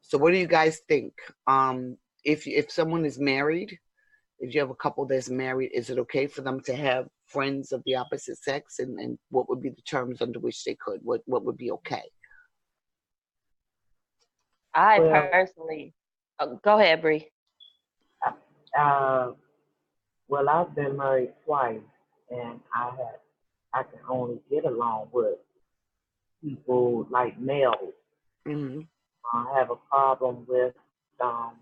So what do you guys think? If someone is married, if you have a couple that's married, is it okay for them to have friends of the opposite sex? And what would be the terms under which they could? What would be okay? I Well, personally, go ahead, Bree. uh, well, I've been married twice, and I can only get along with people like males. Hmm. I have a problem with um,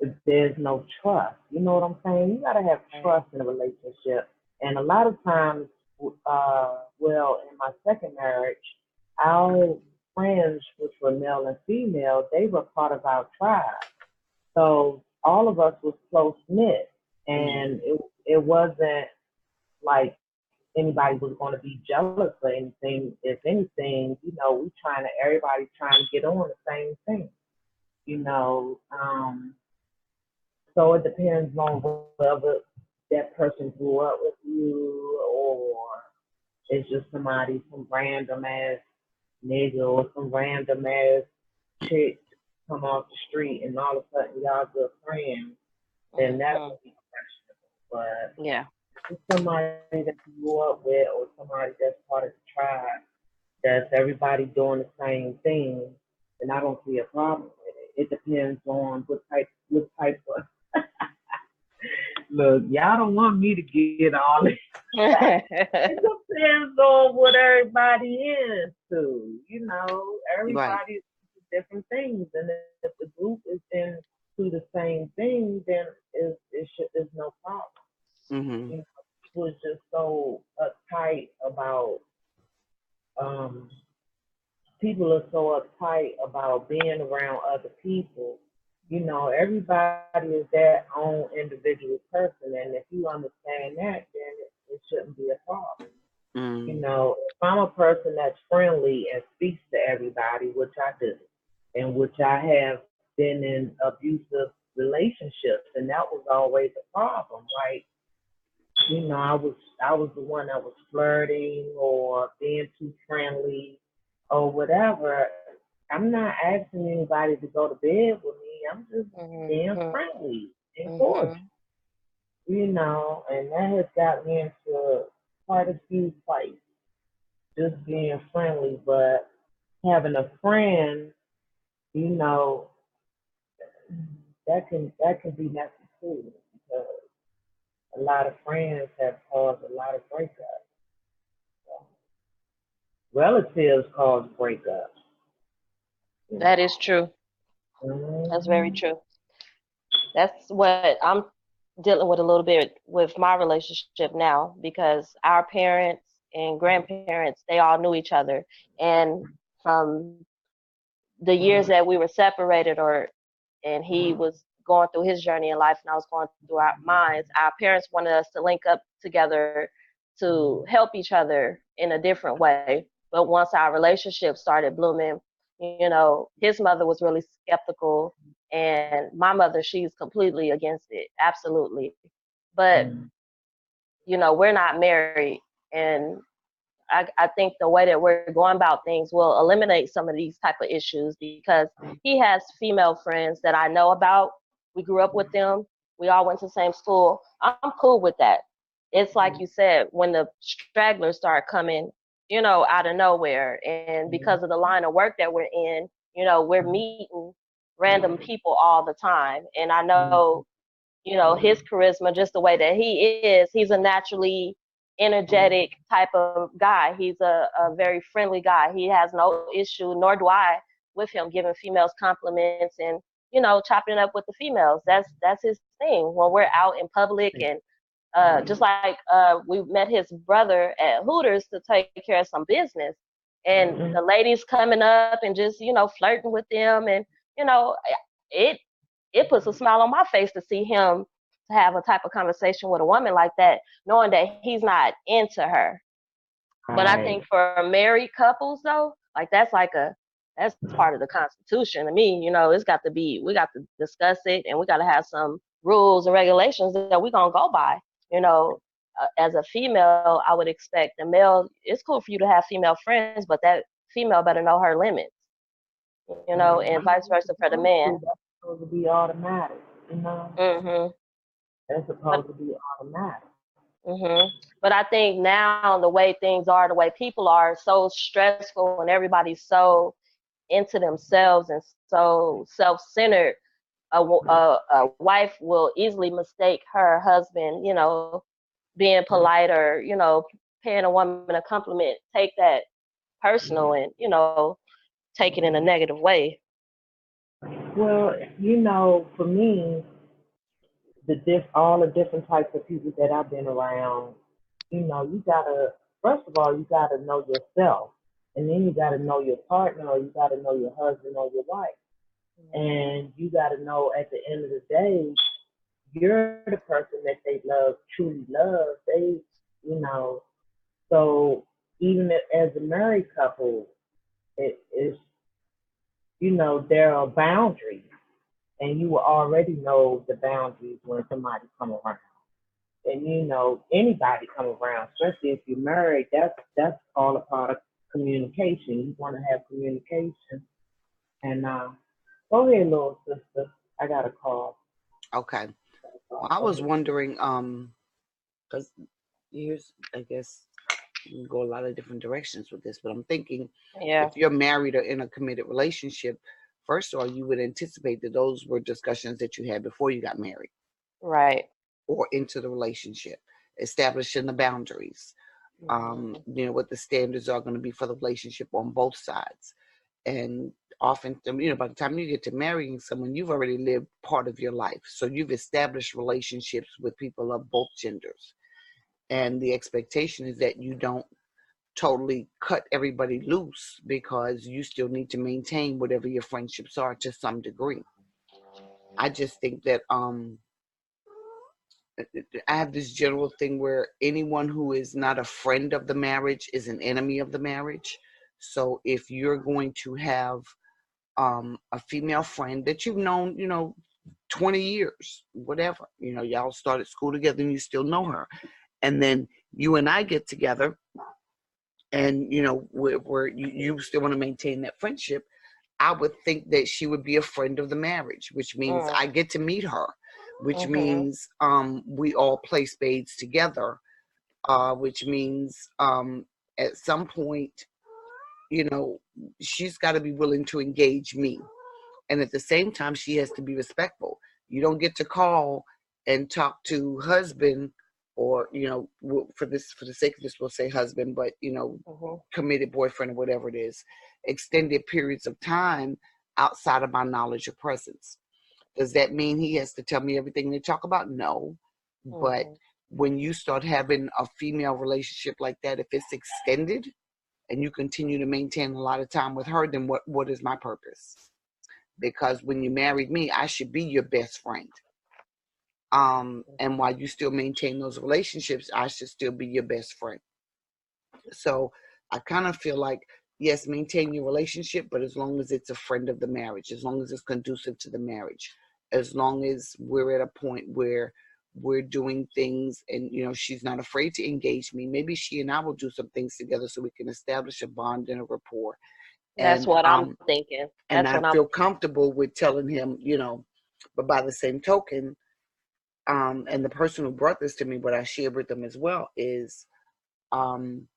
if there's no trust. You know what I'm saying? You gotta have trust in a relationship, and a lot of times, well, in my second marriage, our friends, which were male and female, they were part of our tribe. So all of us was close knit, Hmm. and it wasn't like anybody was going to be jealous or anything. If anything, we trying to everybody trying to get on the same thing. You know, so it depends on whether that person grew up with you or it's just somebody, some random ass nigga or some random ass chick come off the street and all of a sudden y'all good friends, then that Hmm. would be questionable. But Yeah. if it's somebody that you grew up with or somebody that's part of the tribe, that's everybody doing the same thing, then I don't see a problem with it. It depends on what type of look, y'all don't want me to get all this. It depends on what everybody is too. Right. Everybody is into different things, and if the group is into the same thing, then it's no problem. Hmm. People is just so uptight about um, people are so uptight about being around other people. Everybody is their own individual person, and if you understand that, then it shouldn't be a problem. Mm. If I'm a person that's friendly and speaks to everybody, which I do, and which I have been in abusive relationships, and that was always a problem. Like, I was the one that was flirting or being too friendly or whatever. I'm not asking anybody to go to bed with me. I'm just being Hmm. friendly and cordial, Hmm. and that has got me into quite a few fights just being friendly, but having a friend, you know, that can be messy too because a lot of friends have caused a lot of breakups. So relatives cause breakups, you That is know. true. That's very Hmm. true. That's what I'm dealing with a little bit with my relationship now because our parents and grandparents, they all knew each other. And from the years that we were separated and he was going through his journey in life and I was going through our minds, our parents wanted us to link up together to help each other in a different way. But once our relationship started blooming, his mother was really skeptical and my mother, she's completely against it. Absolutely. But, we're not married and I think the way that we're going about things will eliminate some of these type of issues because he has female friends that I know about. We grew up with them. We all went to the same school. I'm cool with that. It's like you said, when the stragglers start coming, out of nowhere. And because of the line of work that we're in, we're meeting random people all the time. And I know, his charisma, just the way that he is, he's a naturally energetic type of guy. He's a very friendly guy. He has no issue, nor do I, with him giving females compliments and chopping it up with the females. That's his thing. When we're out in public and just like we met his brother at Hooters to take care of some business, and the ladies coming up and just flirting with them, and you know it it puts a smile on my face to see him to have a type of conversation with a woman like that, knowing that he's not into her. But I Right. think for married couples though, like that's part of the Constitution. To me, it's got to be, we got to discuss it, and we got to have some rules and regulations that we're gonna go by. You know, as a female, I would expect the male. It's cool for you to have female friends, but that female better know her limits. you know, and vice versa for the man. That's supposed to be automatic, you know. Mhm. That's But supposed to be automatic. but I think now the way things are, the way people are so stressful and everybody's so into themselves and so self-centered, a wife will easily mistake her husband, you know, being polite or, you know, paying a woman a compliment, take that personal and, you know, take it in a negative way. Well, you know, for me, all the different types of people that I've been around, you know, you gotta first of all you gotta know yourself, and then you gotta know your partner, or you gotta know your husband or your wife, and you gotta know at the end of the day, you're the person that they love, truly love. They, you know, so even as a married couple, it is, you know, there are boundaries, and you will already know the boundaries when somebody come around. And you know, anybody come around, especially if you're married, that's all a part of communication. You want to have communication. And go ahead, little sister. I got a call. Okay. Well, I Go was ahead. wondering, because here's, I guess, you can go a lot of different directions with this, but I'm thinking Yeah. if you're married or in a committed relationship, first of all, you would anticipate that those were discussions that you had before you got married Right. or into the relationship, establishing the boundaries, Mhm. what the standards are going to be for the relationship on both sides. And often, by the time you get to marrying someone, you've already lived part of your life. So you've established relationships with people of both genders. And the expectation is that you don't totally cut everybody loose because you still need to maintain whatever your friendships are to some degree. I just think that I have this general thing where anyone who is not a friend of the marriage is an enemy of the marriage. So if you're going to have a female friend that you've known, 20 years, whatever, y'all started school together and you still know her. And then you and I get together and, where you still want to maintain that friendship, I would think that she would be a friend of the marriage, which means Mm. I get to meet her, which Mhm. means we all play spades together, which means at some point, you know, she's got to be willing to engage me. And at the same time, she has to be respectful. You don't get to call and talk to husband or, for the sake of this, we'll say husband, but, Mhm. committed boyfriend or whatever it is, extended periods of time outside of my knowledge or presence. Does that mean he has to tell me everything they talk about? No. But Mhm. when you start having a female relationship like that, if it's extended and you continue to maintain a lot of time with her, then what is my purpose? Because when you married me, I should be your best friend. And while you still maintain those relationships, I should still be your best friend. So I kind of feel like, yes, maintain your relationship, but as long as it's a friend of the marriage, as long as it's conducive to the marriage, as long as we're at a point where we're doing things and, she's not afraid to engage me. Maybe she and I will do some things together so we can establish a bond and a rapport. That's And what I'm thinking. and That's I what I'm feel comfortable with telling him, but by the same token, and the person who brought this to me, what I shared with them as well is, um,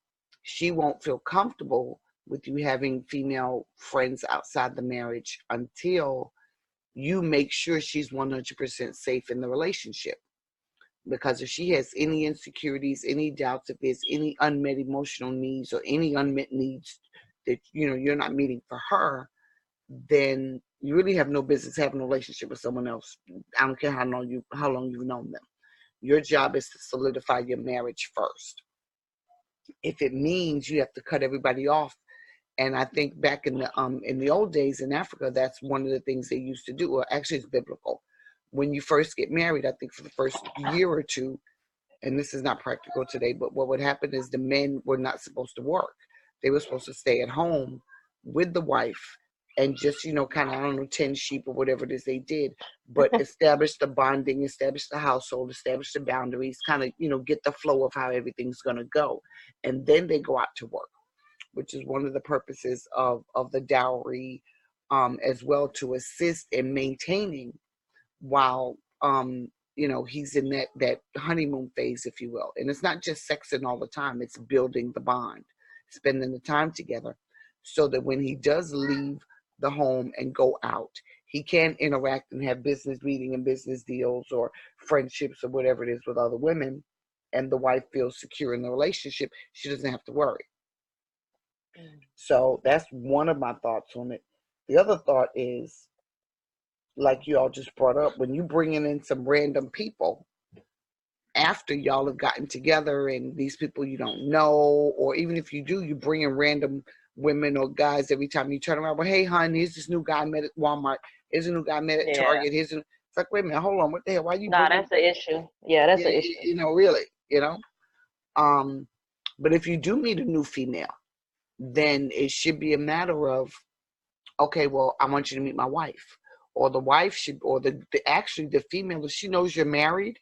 she won't feel comfortable with you having female friends outside the marriage until you make sure she's 100% safe in the relationship. Because if she has any insecurities, any doubts, if there's any unmet emotional needs or any unmet needs that you're not meeting for her, then you really have no business having a relationship with someone else. I don't care how long you've known them. Your job is to solidify your marriage first. If it means you have to cut everybody off, and I think back in the old days in Africa, that's one of the things they used to do. Or actually, it's biblical. When you first get married, I think for the first year or two, and this is not practical today, but what would happen is the men were not supposed to work. They were supposed to stay at home with the wife and just, kind of, I don't know, tend sheep or whatever it is they did, but establish the bonding, establish the household, establish the boundaries, kind of, get the flow of how everything's going to go. And then they go out to work, which is one of the purposes of the dowry as well to assist in maintaining while he's in that honeymoon phase, if you will. And it's not just sexing all the time, it's building the bond, spending the time together, so that when he does leave the home and go out, he can interact and have business meeting and business deals or friendships or whatever it is with other women, and the wife feels secure in the relationship. She doesn't have to worry. So that's one of my thoughts on it. The other thought is, like you all just brought up, when you bringing in some random people after y'all have gotten together, and these people you don't know, or even if you do, you bring in random women or guys every time you turn around. Well, hey, hon, here's this new guy I met at Walmart. Here's a new guy I met at Target. It's like, wait a minute, hold on, what the hell? Why you? Nah, that's an issue. Yeah, that's an issue. Really, But if you do meet a new female, then it should be a matter of, okay, well, I want you to meet my wife. Or the wife should, or the female, if she knows you're married,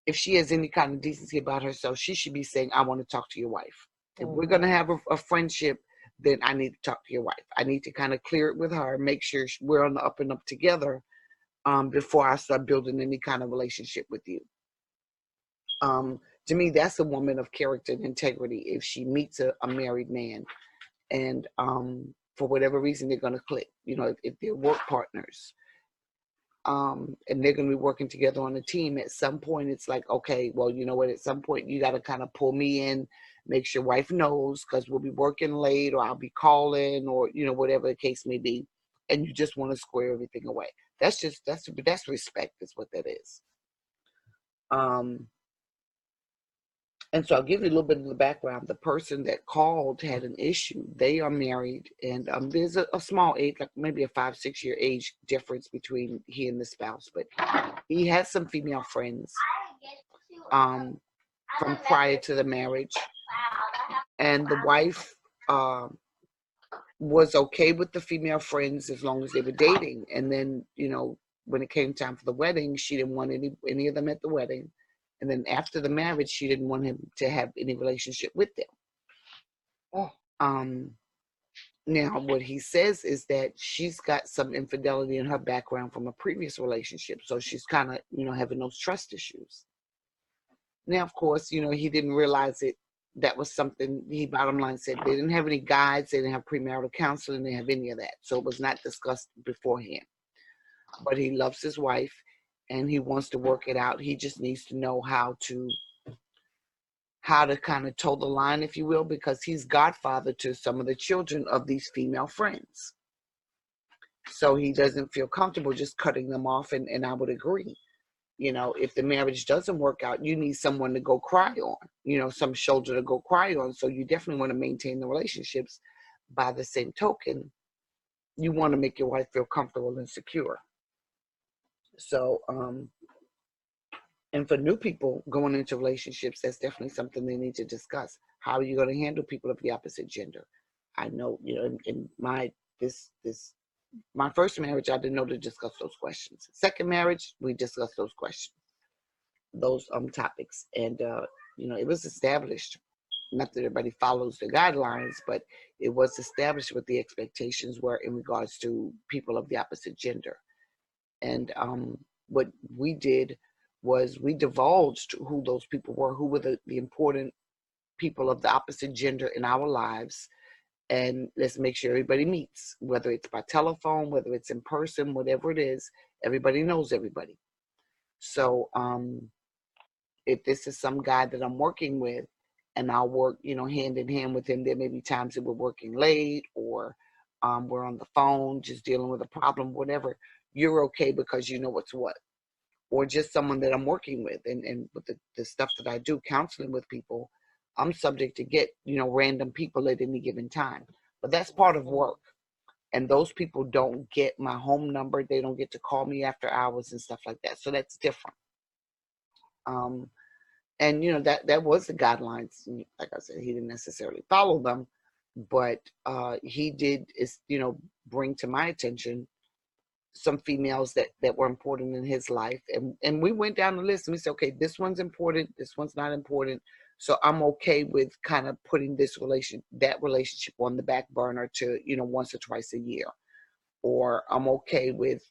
if she has any kind of decency about herself, she should be saying, I want to talk to your wife. If we're going to have a friendship, then I need to talk to your wife. I need to kind of clear it with her, make sure we're on the up and up together before I start building any kind of relationship with you. To me, that's a woman of character and integrity. If she meets a married man and for whatever reason they're going to click, if they're work partners, and they're going to be working together on a team, at some point it's like, okay, well, you know what, at some point you got to kind of pull me in, make sure wife knows, because we'll be working late, or I'll be calling, or whatever the case may be, and you just want to square everything away. That's respect, is what that is. And so I'll give you a little bit of the background. The person that called had an issue. They are married, and there's a small age, like maybe a 5-6 year age difference between he and the spouse. But he has some female friends from prior to the marriage. And the wife was okay with the female friends as long as they were dating. And then, when it came time for the wedding, she didn't want any of them at the wedding. And then after the marriage, she didn't want him to have any relationship with them. Now, what he says is that she's got some infidelity in her background from a previous relationship. So she's kind of, having those trust issues. Now, of course, he didn't realize it. That was something he bottom line said. They didn't have any guides. They didn't have premarital counseling. They didn't have any of that. So it was not discussed beforehand. But he loves his wife, and he wants to work it out. He just needs to know how to kind of toe the line, if you will, because he's godfather to some of the children of these female friends. So he doesn't feel comfortable just cutting them off, and I would agree. If the marriage doesn't work out, you need someone to go cry on, some shoulder to go cry on. So you definitely want to maintain the relationships. By the same token, you want to make your wife feel comfortable and secure. So, and for new people going into relationships, that's definitely something they need to discuss. How are you going to handle people of the opposite gender? I know, in my first marriage, I didn't know to discuss those questions. Second marriage, we discussed those questions, those topics, and it was established. Not that everybody follows the guidelines, but it was established what the expectations were in regards to people of the opposite gender. And what we did was we divulged who those people were, who were the important people of the opposite gender in our lives. And let's make sure everybody meets, whether it's by telephone, whether it's in person, whatever it is, everybody knows everybody. So if this is some guy that I'm working with, and I'll work, hand in hand with him, there may be times that we're working late, or we're on the phone just dealing with a problem, whatever, you're okay because you know what's what. Or just someone that I'm working with, and with the stuff that I do, counseling with people, I'm subject to get, random people at any given time. But that's part of work. And those people don't get my home number. They don't get to call me after hours and stuff like that. So that's different. And, that was the guidelines. Like I said, he didn't necessarily follow them. But he did, bring to my attention some females that were important in his life. And we went down the list, and we said, okay, this one's important. This one's not important. So I'm okay with kind of putting that relationship on the back burner to, once or twice a year. or I'm okay with,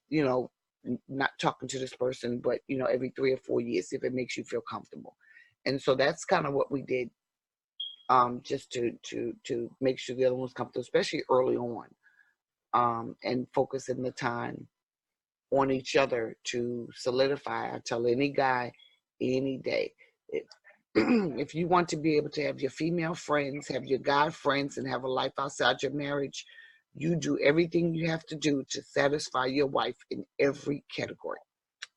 not talking to this person, but, every 3 or 4 years if it makes you feel comfortable. And so that's kind of what we did, just to make sure the other one's comfortable, especially early on, and focusing the time on each other to solidify. I tell any guy any day, if, if you want to be able to have your female friends, have your guy friends, and have a life outside your marriage, you do everything you have to do to satisfy your wife in every category: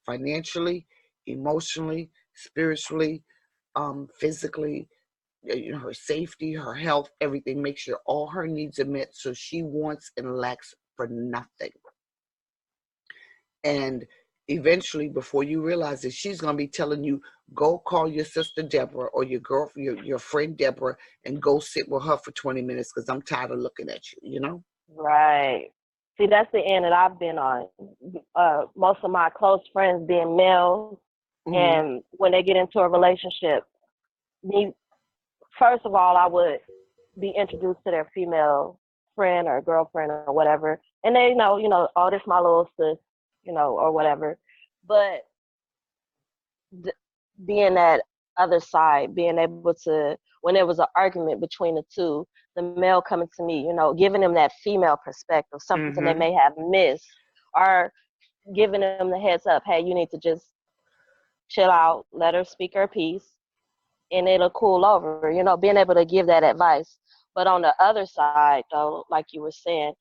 financially, emotionally, spiritually, physically, her safety, her health, everything. Make sure all her needs are met so she wants and lacks for nothing. And eventually, before you realize it, she's going to be telling you, go call your sister Deborah or your friend Deborah, and go sit with her for 20 minutes because I'm tired of looking at you. Right. See, that's the end that I've been on. Most of my close friends being males, and when they get into a relationship, first of all, I would be introduced to their female friend or girlfriend or whatever, and they know, oh, this my little sis, or whatever. But being that other side, being able to, when there was an argument between the two, the male coming to me, giving them that female perspective, something they may have missed, or giving them the heads up, hey, you need to just chill out, let her speak her piece, and it'll cool over, being able to give that advice. But on the other side, though, like you were saying,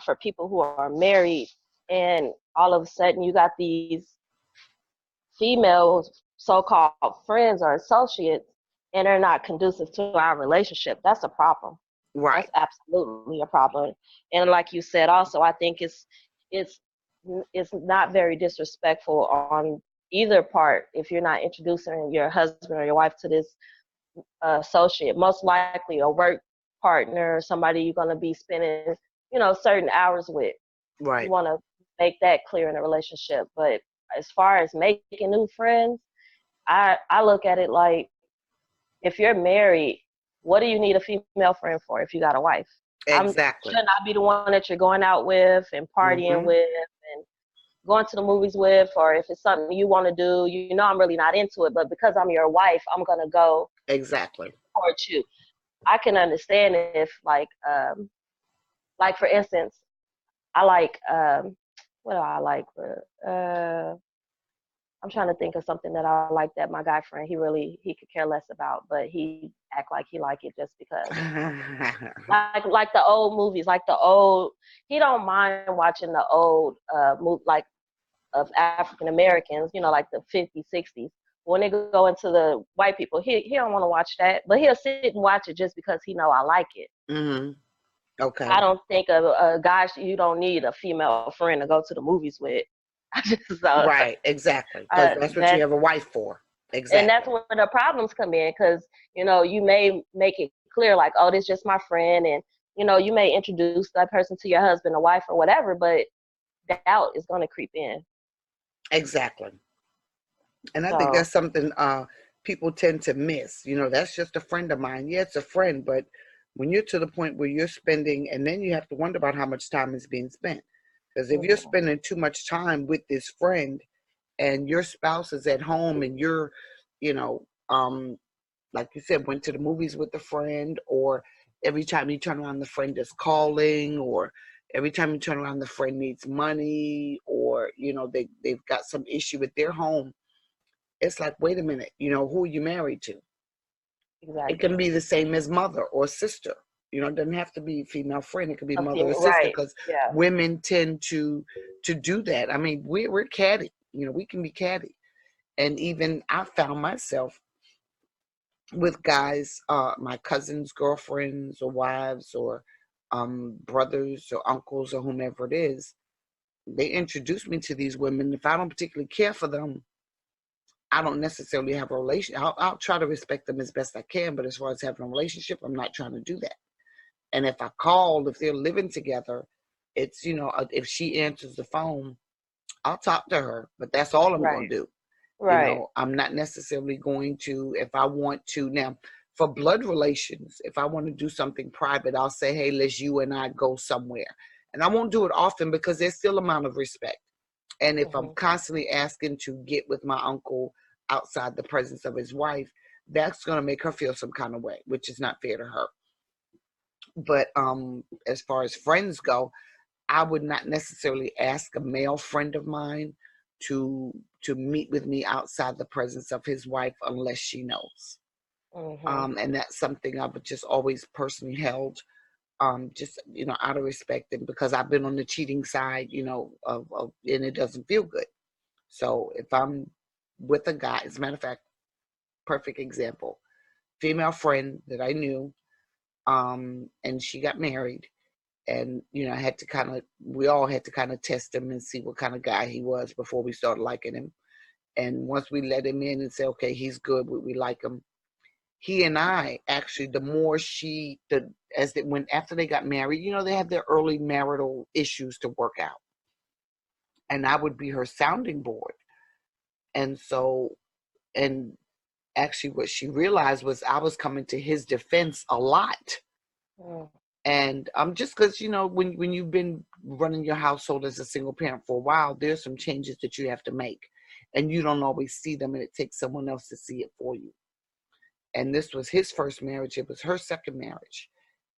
for people who are married, and all of a sudden you got these female so-called friends or associates, and they're not conducive to our relationship, that's a problem. Right. That's absolutely a problem. And like you said, also, I think it's not very disrespectful on either part if you're not introducing your husband or your wife to this associate. Most likely a work partner, somebody you're going to be spending, certain hours with. Right. You want to make that clear in a relationship. But as far as making new friends, I look at it like, if you're married, what do you need a female friend for if you got a wife? Exactly. Shouldn't I be the one that you're going out with and partying with and going to the movies with? Or if it's something you want to do, I'm really not into it, but because I'm your wife, I'm going to go exactly support you. I can understand if, like for instance, I like, what do I like? I'm trying to think of something that I like that my guy friend, he could care less about, but he act like he like it just because. like the old movies, he don't mind watching the old movie, like of African Americans, like the 50s, 60s. When they go into the white people, he don't want to watch that, but he'll sit and watch it just because he know I like it. Okay. I don't think a guy, you don't need a female friend to go to the movies with. Right, exactly. Because that's what you have a wife for. Exactly. And that's where the problems come in, because, you may make it clear, like, oh, this is just my friend, and, you may introduce that person to your husband or wife or whatever, but doubt is going to creep in. Exactly. And I think that's something people tend to miss. That's just a friend of mine. Yeah, it's a friend, but when you're to the point where you're spending, and then you have to wonder about how much time is being spent. Because if you're spending too much time with this friend and your spouse is at home and you're, like you said, went to the movies with a friend, or every time you turn around the friend is calling, or every time you turn around the friend needs money, or, they've got some issue with their home, it's like, wait a minute, who are you married to? Exactly. It can be the same as mother or sister. It doesn't have to be female friend. It could be mother or sister, because women tend to do that. I mean, we're catty. We can be catty. And even I found myself with guys, my cousins' girlfriends or wives, or brothers or uncles or whomever it is. They introduce me to these women. If I don't particularly care for them, I don't necessarily have a relationship. I'll try to respect them as best I can, but as far as having a relationship, I'm not trying to do that. And if I call, if they're living together, it's, if she answers the phone, I'll talk to her, but that's all I'm going to do. Right. I'm not necessarily going to, if I want to. Now, for blood relations, if I want to do something private, I'll say, hey, let's you and I go somewhere. And I won't do it often because there's still amount of respect. And if I'm Mhm. constantly asking to get with my uncle outside the presence of his wife, that's going to make her feel some kind of way, which is not fair to her. But as far as friends go, I would not necessarily ask a male friend of mine to meet with me outside the presence of his wife unless she knows. Mhm. And that's something I've just always personally held, just out of respect, and because I've been on the cheating side, and it doesn't feel good. So if I'm with a guy, as a matter of fact, perfect example, female friend that I knew, and she got married, and I had to we all had to kind of test him and see what kind of guy he was before we started liking him. And once we let him in and say, okay, he's good, we like him, he and I actually, the more when after they got married, they have their early marital issues to work out, and I would be her sounding board. And so, and actually, what she realized was I was coming to his defense a lot. Mm. And just because when you've been running your household as a single parent for a while, there's some changes that you have to make, and you don't always see them, and it takes someone else to see it for you. And this was his first marriage; it was her second marriage.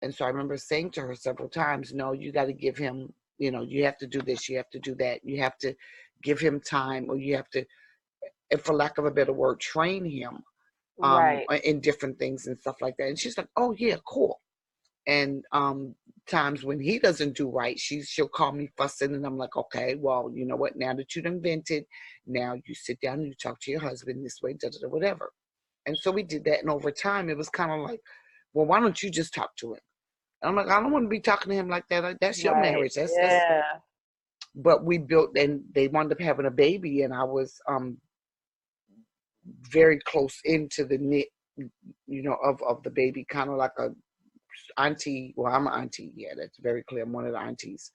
And so I remember saying to her several times, no, you got to give him, you have to do this, you have to do that, you have to give him time, or you have to, and for lack of a better word, train him Right. in different things and stuff like that. And she's like, oh yeah, cool. And times when he doesn't do right, she'll call me fussing, and I'm like, okay, well, you know what? Now that you done vented, now you sit down and you talk to your husband this way, whatever. And so we did that, and over time, it was kind of like, well, why don't you just talk to him? And I'm like, I don't want to be talking to him like that. Like, that's your Right. marriage. That's. Yeah. But we built, and they wound up having a baby, and I was very close into the knit, of the baby, kind of like a auntie. Well, I'm an auntie. Yeah, that's very clear. I'm one of the aunties.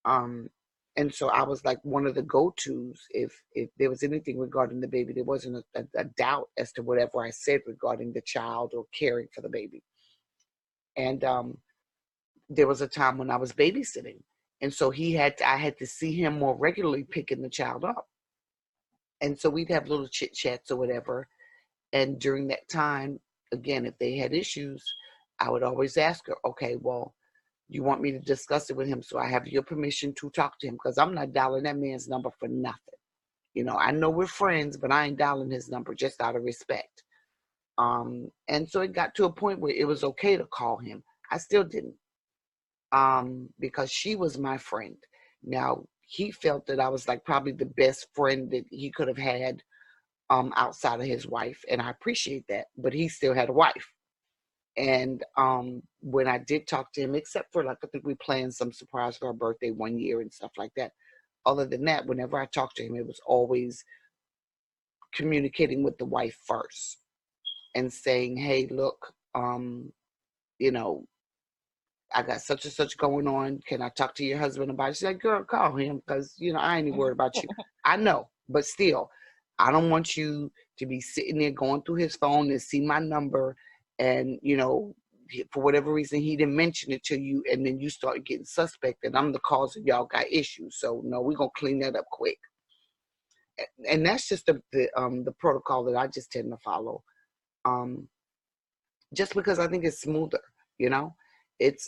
Um, and so I was like one of the go-tos if there was anything regarding the baby. There wasn't a doubt as to whatever I said regarding the child or caring for the baby. And there was a time when I was babysitting, and so I had to see him more regularly picking the child up. And so we'd have little chit chats or whatever. And during that time, again, if they had issues, I would always ask her, okay, well, you want me to discuss it with him, so I have your permission to talk to him, because I'm not dialing that man's number for nothing. I know we're friends, but I ain't dialing his number just out of respect. And so it got to a point where it was okay to call him. I still didn't, because she was my friend. Now, he felt that I was like probably the best friend that he could have had, outside of his wife, and I appreciate that. But he still had a wife. And when I did talk to him, except for like I think we planned some surprise for our birthday one year and stuff like that. Other than that, whenever I talked to him, it was always communicating with the wife first and saying, "Hey, look, you know, I got such and such going on. Can I talk to your husband about it?" She's like, "Girl, call him, because I ain't even worried about you." I know, but still, I don't want you to be sitting there going through his phone and see my number, and for whatever reason he didn't mention it to you, and then you start getting suspect, and I'm the cause of y'all got issues. So no, we're gonna clean that up quick. And that's just the protocol that I just tend to follow. Um, just because I think it's smoother, you know. It's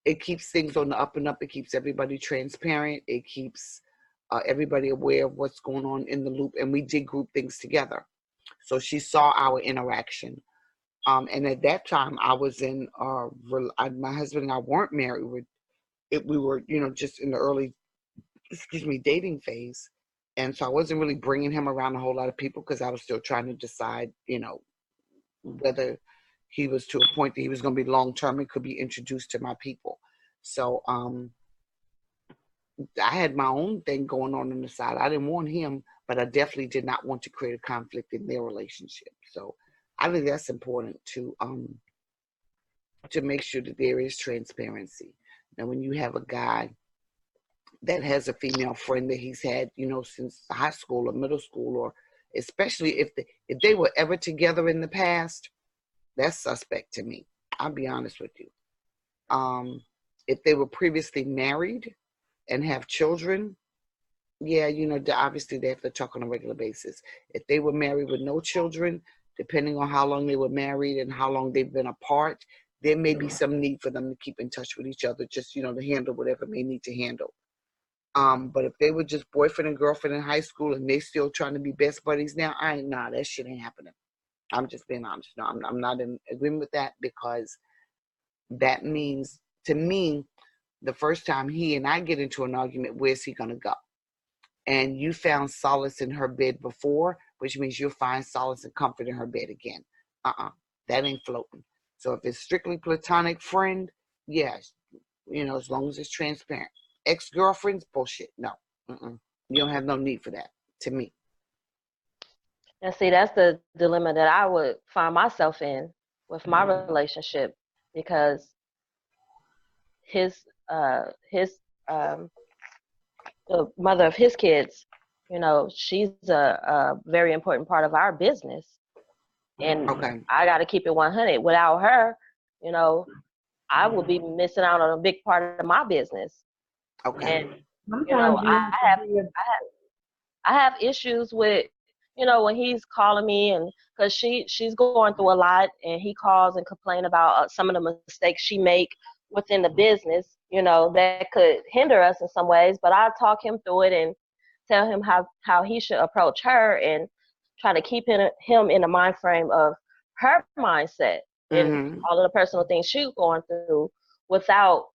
it keeps things on the up and up. It keeps everybody transparent. It keeps everybody aware of what's going on in the loop. And we did group things together, so she saw our interaction. And at that time, I was in my husband and I weren't married. We were, just in the early, dating phase. And so I wasn't really bringing him around a whole lot of people, because I was still trying to decide, whether he was to a point that he was going to be long term and could be introduced to my people. So I had my own thing going on the side. I didn't want him, but I definitely did not want to create a conflict in their relationship. So I think that's important to make sure that there is transparency. Now, when you have a guy that has a female friend that he's had, since high school or middle school, or especially if they were ever together in the past, that's suspect to me. I'll be honest with you. If they were previously married and have children, yeah, obviously they have to talk on a regular basis. If they were married with no children, depending on how long they were married and how long they've been apart, there may be some need for them to keep in touch with each other, just, to handle whatever they need to handle. But if they were just boyfriend and girlfriend in high school and they still trying to be best buddies now, that shit ain't happening. I'm just being honest. No, I'm not in agreement with that, because that means, to me, the first time he and I get into an argument, where's he going to go? And you found solace in her bed before, which means you'll find solace and comfort in her bed again. That ain't floating. So if it's strictly platonic friend, yes, as long as it's transparent. Ex-girlfriends, bullshit. No. You don't have no need for that, to me. And see, that's the dilemma that I would find myself in with my relationship, because the mother of his kids, she's a very important part of our business. And okay. I got to keep it 100. Without her, I would be missing out on a big part of my business. Okay. And, I have issues with, when he's calling me, and because she's going through a lot, and he calls and complain about some of the mistakes she make within the business, that could hinder us in some ways. But I talk him through it and tell him how he should approach her, and try to keep him in the mind frame of her mindset and all of the personal things she's going through, without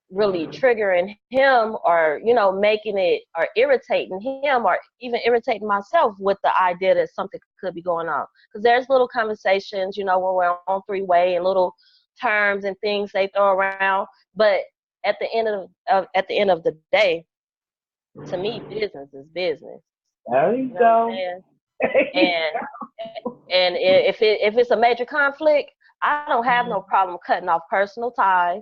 really triggering him, or making it, or irritating him, or even irritating myself with the idea that something could be going on. Because there's little conversations, when we're on three-way, and little terms and things they throw around. But at the end of the day, to me, business is business. There you go. And if it's a major conflict, I don't have no problem cutting off personal ties.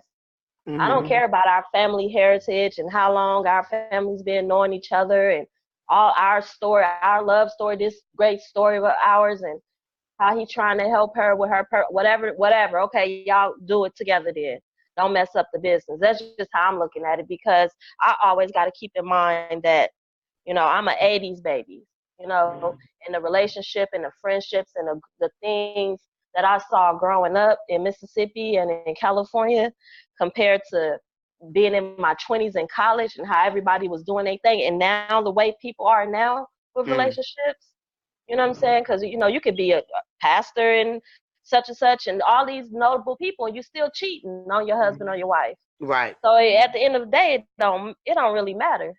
I don't care about our family heritage and how long our family's been knowing each other, and all our story, our love story, this great story of ours, and how he trying to help her with her whatever. Okay, y'all do it together then. Don't mess up the business. That's just how I'm looking at it, because I always got to keep in mind that, I'm an 80s baby, and the relationship and the friendships and the things that I saw growing up in Mississippi and in California, compared to being in my 20s in college, and how everybody was doing their thing. And now the way people are now with relationships, you know what I'm saying? Because, you could be a pastor and such and all these notable people, and you're still cheating on your husband or your wife. Right. So at the end of the day, it don't really matter.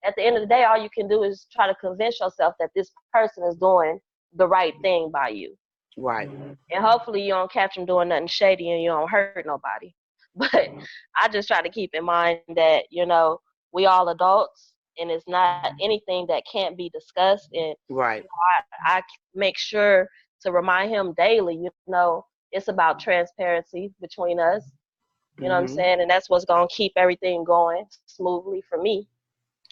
At the end of the day, all you can do is try to convince yourself that this person is doing the right thing by you. Right. And hopefully you don't catch them doing nothing shady and you don't hurt nobody. But I just try to keep in mind that, we all adults, and it's not anything that can't be discussed. And right. I make sure to remind him daily, it's about transparency between us. You know what I'm saying? And that's what's going to keep everything going smoothly for me.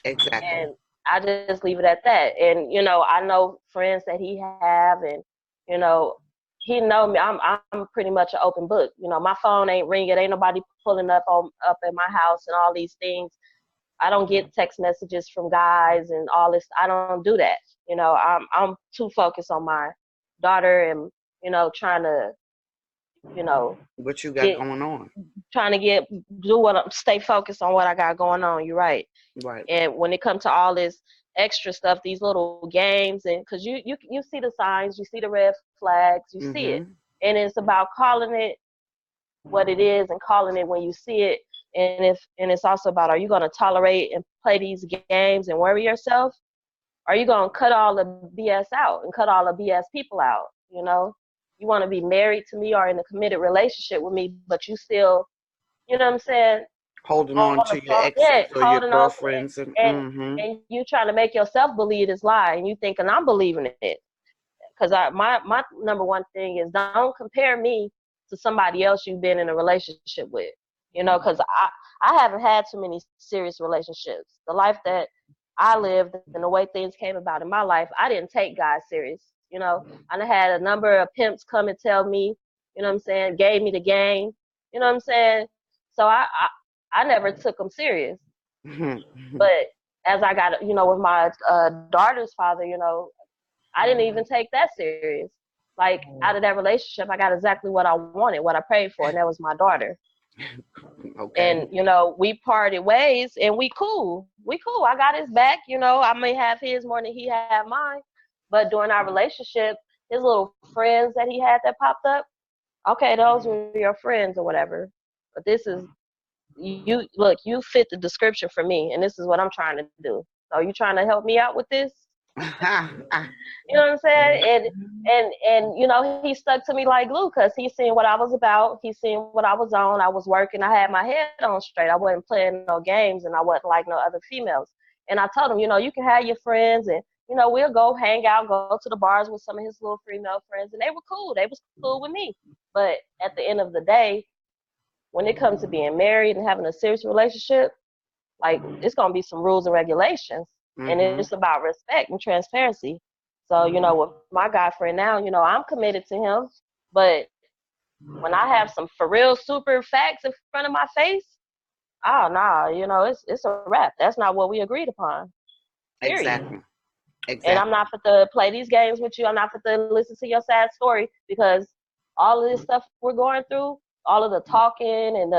Exactly. And I just leave it at that. And, I know friends that he have, and, he know me. I'm pretty much an open book. My phone ain't ringing. Ain't nobody pulling up at my house and all these things. I don't get text messages from guys and all this. I don't do that. I'm too focused on my daughter and, trying to, what you got going on. Trying to stay focused on what I got going on. You're right. Right. And when it comes to all this extra stuff, these little games, and because you see the signs, you see the red flags, you see it, and it's about calling it what it is and calling it when you see it. And it's also about, are you going to tolerate and play these games and worry yourself? Are you going to cut all the BS out and cut all the BS people out? You want to be married to me or in a committed relationship with me, but you still, you know what I'm saying? Holding on to your exes or your girlfriends. And you trying to make yourself believe this lie, and you thinking I'm believing it. Because my number one thing is, don't compare me to somebody else you've been in a relationship with. Because I haven't had too many serious relationships. The life that I lived and the way things came about in my life, I didn't take guys serious. I had a number of pimps come and tell me, gave me the game, you know what I'm saying? So I never took him serious. But as I got, with my daughter's father, I didn't even take that serious. Like, out of that relationship, I got exactly what I wanted, what I prayed for, and that was my daughter. Okay. And, we parted ways, and we cool. We cool. I got his back. I may have his more than he had mine. But during our relationship, his little friends that he had that popped up, okay, those were your friends or whatever. But this is, you fit the description for me, and this is what I'm trying to do. So you trying to help me out with this? You know what I'm saying? And he stuck to me like glue, because he seen what I was about. He seen what I was on. I was working. I had my head on straight. I wasn't playing no games, and I wasn't like no other females. And I told him, you can have your friends, and we'll go hang out, go to the bars with some of his little female friends, and they were cool. They was cool with me. But at the end of the day, when it comes to being married and having a serious relationship, like, it's gonna be some rules and regulations. And it's about respect and transparency. So, with my guy friend now, I'm committed to him. But when I have some for real super facts in front of my face, oh no, it's a wrap. That's not what we agreed upon. Period. Exactly. And I'm not for to play these games with you. I'm not for to listen to your sad story, because all of this stuff we're going through, all of the talking and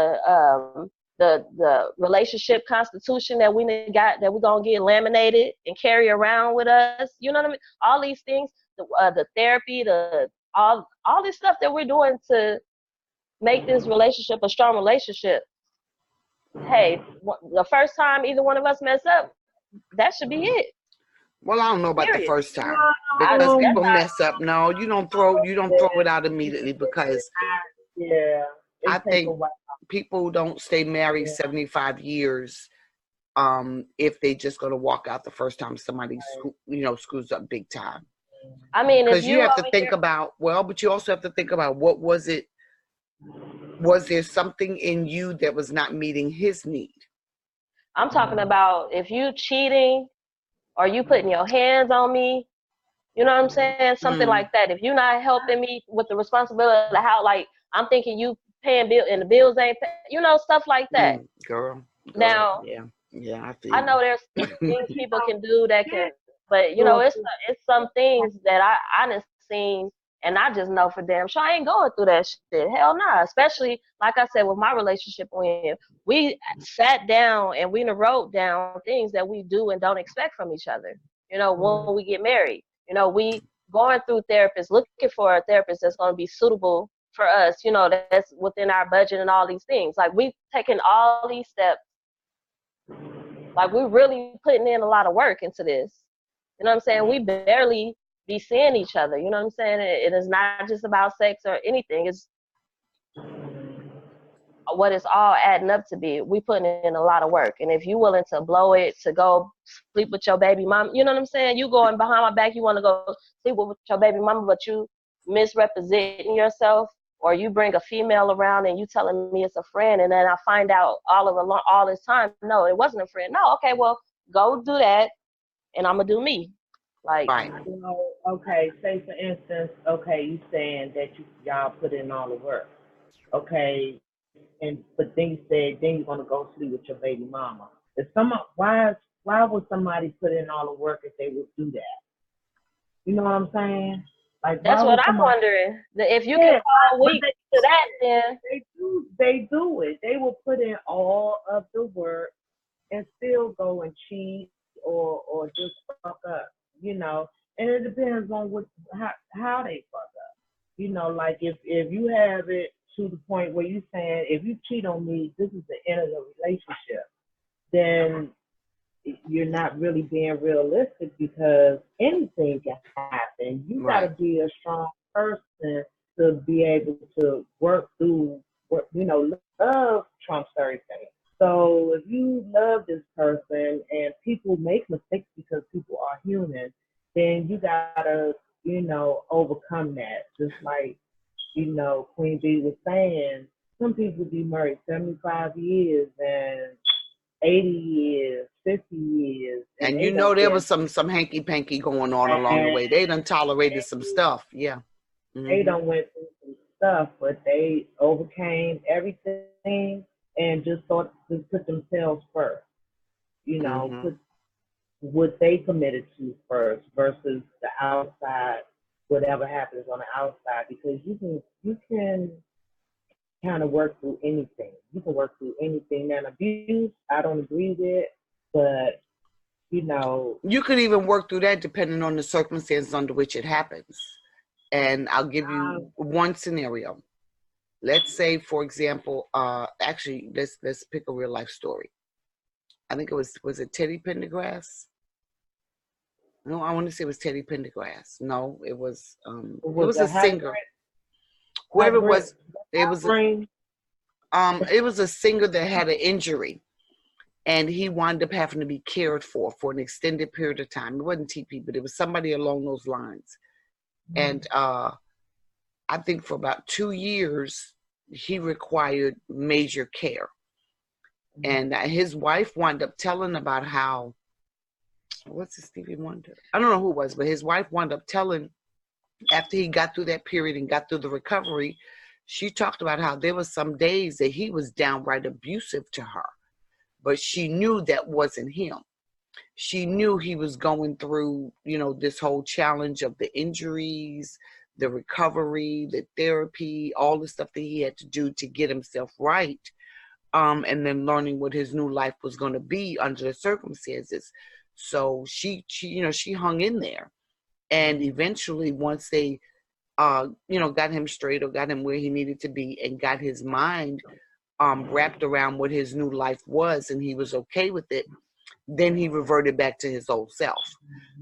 the relationship constitution that we got, that we're gonna get laminated and carry around with us. You know what I mean? All these things, the therapy, all this stuff that we're doing to make this relationship a strong relationship. Hey, the first time either one of us mess up, that should be it. Well, I don't know about the first time, I because don't- people mess up. No, you don't throw it out immediately, because I think people don't stay married 75 years if they just going to walk out the first time somebody screws up big time. I mean, because you have to think about, but you also have to think about, what was it? Was there something in you that was not meeting his need? I'm talking about if you cheating, or you putting your hands on me, you know what I'm saying? Something like that. If you're not helping me with the responsibility of the house, like, I'm thinking you paying bill and the bills ain't pay, stuff like that. Girl. Now, yeah, I know there's things people can do that can, but it's some things that I done seen, and I just know for damn sure I ain't going through that shit. Hell nah. Especially, like I said, with my relationship, when we sat down and we wrote down things that we do and don't expect from each other. When we get married, we going through therapists, looking for a therapist that's going to be suitable for us. That's within our budget and all these things. Like, we taking all these steps. Like, we're really putting in a lot of work into this. You know what I'm saying? We barely be seeing each other. You know what I'm saying? It is not just about sex or anything. It's what it's all adding up to be. We putting in a lot of work. And if you willing to blow it to go sleep with your baby mom, you know what I'm saying? You going behind my back, you want to go sleep with your baby mama, but you misrepresenting yourself, or you bring a female around and you telling me it's a friend, and then I find out all this time, no, it wasn't a friend. No, okay, well, go do that, and I'm gonna do me. Like, right. Okay, say for instance, you saying that y'all put in all the work, okay, but then you said then you're gonna go sleep with your baby mama. Why would somebody put in all the work if they would do that? You know what I'm saying? Like, that's what I'm wondering. If you can call weak to that, then they do it. They will put in all of the work and still go and cheat or just fuck up, And it depends on how they fuck up. Like, if you have it to the point where you saying, if you cheat on me, this is the end of the relationship, then you're not really being realistic, because anything can happen. You gotta be a strong person to be able to work through love trumps everything. So if you love this person, and people make mistakes because people are human, then you gotta, overcome that. Just like, Queen B was saying, some people be married 75 years and 80 years, 50 years. And there was some hanky-panky going on along the way. They done tolerated some stuff, yeah. They done went through some stuff, but they overcame everything, and just thought to put themselves first. You know, Mm-hmm. put what they committed to first versus the outside, whatever happens on the outside, because you can kind of work through anything. You can work through anything. Now, abuse, I don't agree with, but you know, You could even work through that depending on the circumstances under which it happens. And I'll give you one scenario. Let's say, for example, actually, let's pick a real life story. I think was it Teddy Pendergrass? No, I want to say it was Teddy Pendergrass. No, it was it it was was a a singer. Whoever it hybrid, was, it was brain. it was a singer that had an injury, and he wound up having to be cared for an extended period of time. It wasn't TP, but it was somebody along those lines. And I think for about 2 years he required major care. And his wife wound up telling about how, what's his Stevie Wonder? I don't know who it was, but his wife wound up telling, after he got through that period and got through the recovery, she talked about how there was some days that he was downright abusive to her, but she knew that wasn't him. She knew he was going through, this whole challenge of the injuries, the recovery, the therapy, all the stuff that he had to do to get himself right. And then learning what his new life was going to be under the circumstances. So she hung in there. And eventually, once they, got him straight or got him where he needed to be and got his mind wrapped around what his new life was, and he was okay with it, then he reverted back to his old self.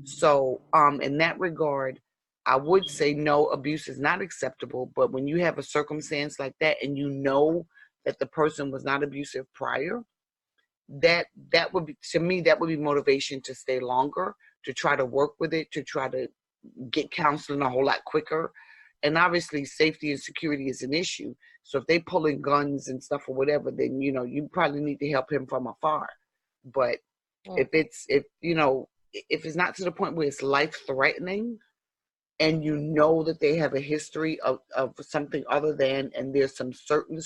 So in that regard, I would say no, abuse is not acceptable. But when you have a circumstance like that and you know that the person was not abusive prior, that would be, to me, that would be motivation to stay longer, to try to work with it, to try to get counseling a whole lot quicker. And obviously safety and security is an issue. So if they pulling guns and stuff or whatever, then you probably need to help him from afar. But if it's not to the point where it's life threatening, and you know that they have a history of something other than, and there's some certain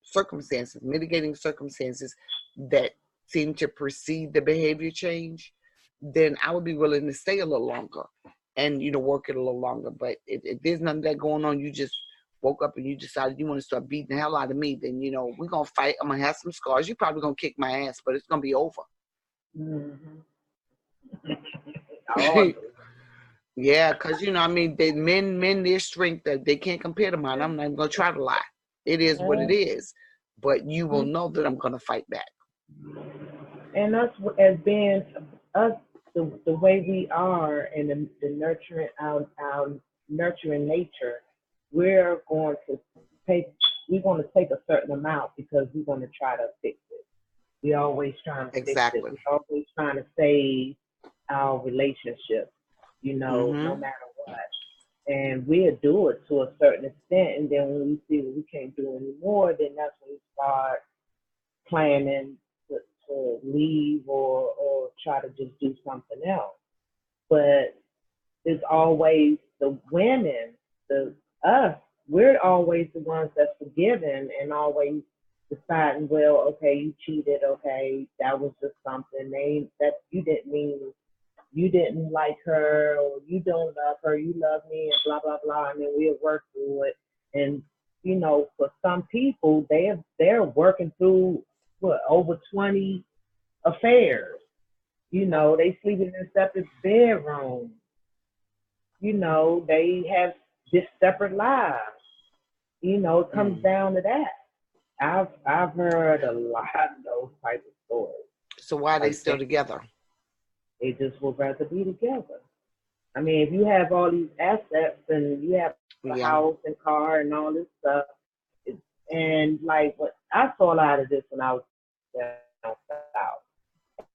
circumstances, mitigating circumstances that seem to precede the behavior change, then I would be willing to stay a little longer and, work it a little longer. But if there's none of that going on, you just woke up and you decided you want to start beating the hell out of me, then, we're going to fight. I'm going to have some scars. You're probably going to kick my ass, but it's going to be over. Mm-hmm. Yeah, because, men, their strength, they can't compare to mine. I'm not even going to try to lie. It is what it is. But you will know that I'm going to fight back. And us, as being us, the way we are, and the nurturing, our nurturing nature, we're going to take a certain amount because we're going to try to fix it. We're always trying to fix it. We're always trying to save our relationship, no matter what. And we'll do it to a certain extent, and then when we see that we can't do anymore, then that's when we start planning to leave or try to just do something else. But it's always the women, us, we're always the ones that's forgiven and always deciding, well, okay, you cheated, okay, that was just something that you didn't mean, you didn't like her, or you don't love her, you love me, and blah blah blah, and then we'll work through it. And for some people, they're working through over 20 affairs. They sleep in their separate bedrooms. They have just separate lives. It comes down to that. I've heard a lot of those type of stories. So why are they still together? They just would rather be together. I mean, if you have all these assets and you have a house and car and all this stuff, and like what I saw a lot of this when I was down south.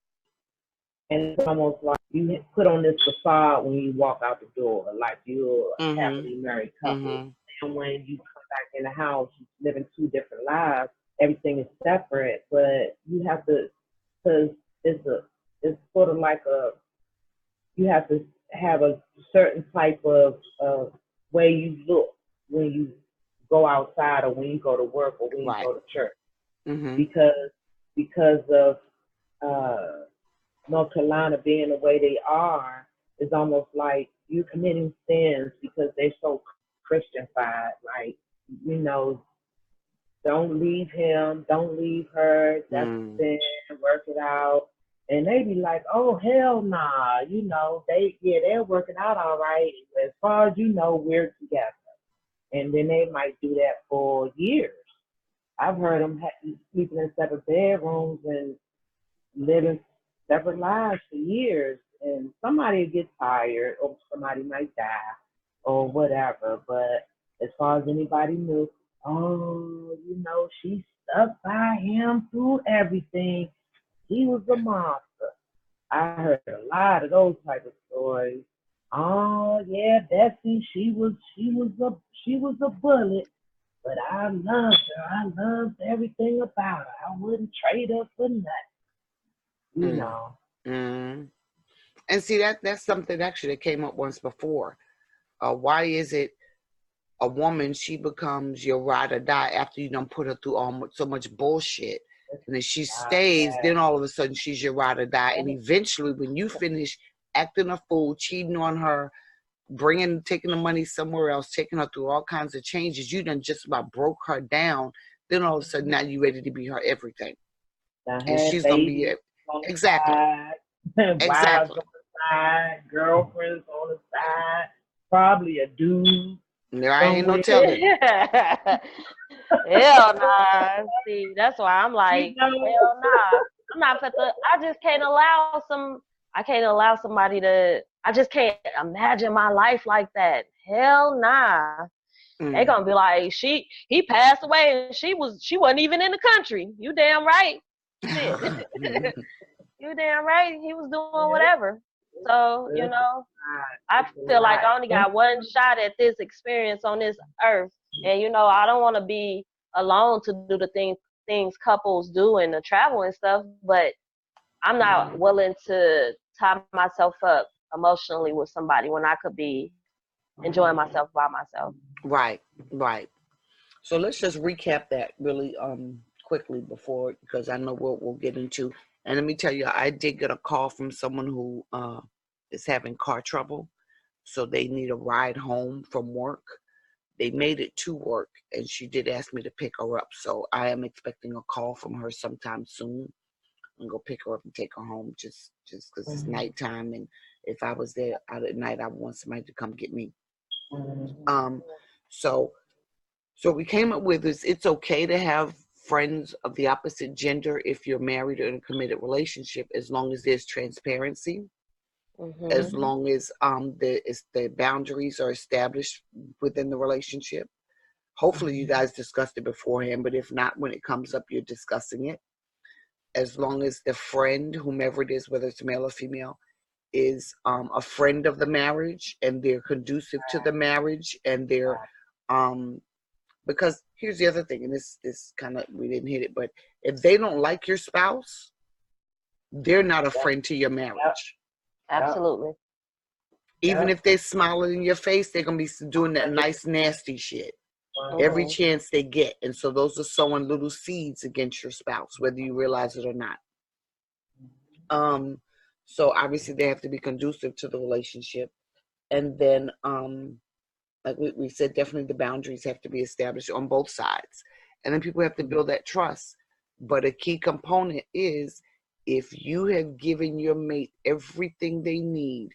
And it's almost like you put on this facade when you walk out the door, like you're a happily married couple. And when you come back in the house, you live in two different lives. Everything is separate, but you have to, because it's sort of like you have to have a certain type of way you look when you go outside or when you go to work or when you go to church. Mm-hmm. because of North Carolina being the way they are. It's almost like you committing sins because they're so Christianified. Like, you know, don't leave him, don't leave her. That's sin. Work it out. And they be like, oh hell nah, you know, they're working out all right. As far as you know, we're together. And then they might do that for years. I've heard them sleeping in separate bedrooms and living separate lives for years. And somebody gets tired, or somebody might die, or whatever. But as far as anybody knew, oh, you know, she stuck by him through everything. He was a monster. I heard a lot of those type of stories. Oh yeah, Bessie, she was a bullet, but I loved her. I loved everything about her. I wouldn't trade her for nothing. You know. And see, that's something actually that came up once before. Why is it a woman, she becomes your ride or die after you done put her through so much bullshit, and then she stays, then all of a sudden she's your ride or die, and eventually when you finish acting a fool, cheating on her, taking the money somewhere else, taking her through all kinds of changes, you done just about broke her down, then all of a sudden now you ready to be her everything. And she's gonna be it. Exactly. Wives on the side, girlfriends on the side, probably a dude. There I ain't no telling. Hell nah. See, that's why I'm like, hell nah. I'm not I just can't allow somebody I just can't imagine my life like that. Hell nah. They gonna be like, he passed away and she wasn't even in the country. You damn right. Shit. You damn right. He was doing whatever. So, you know, I feel like I only got one shot at this experience on this earth. And, you know, I don't want to be alone to do the things couples do and the travel and stuff, but I'm not willing to tie myself up emotionally with somebody when I could be enjoying myself by myself. Right. So let's just recap that really quickly because I know we'll get into. And let me tell you, I did get a call from someone who is having car trouble. So they need a ride home from work. They made it to work, and she did ask me to pick her up. So I am expecting a call from her sometime soon. And go pick her up and take her home just because it's nighttime. And if I was there out at night, I would want somebody to come get me. So we came up with this. It's okay to have friends of the opposite gender if you're married or in a committed relationship, as long as there's transparency, as long as the boundaries are established within the relationship. Hopefully you guys discussed it beforehand, but if not, when it comes up, you're discussing it. As long as the friend, whomever it is, whether it's male or female, is a friend of the marriage and they're conducive to the marriage and they're because here's the other thing, and this kind of, we didn't hit it, but if they don't like your spouse, they're not a friend to your marriage. Absolutely. Even if they're smiling in your face, they're going to be doing that nice, nasty shit every chance they get. And so those are sowing little seeds against your spouse, whether you realize it or not. So obviously they have to be conducive to the relationship. And then, like we said, definitely the boundaries have to be established on both sides. And then people have to build that trust. But a key component is, if you have given your mate everything they need,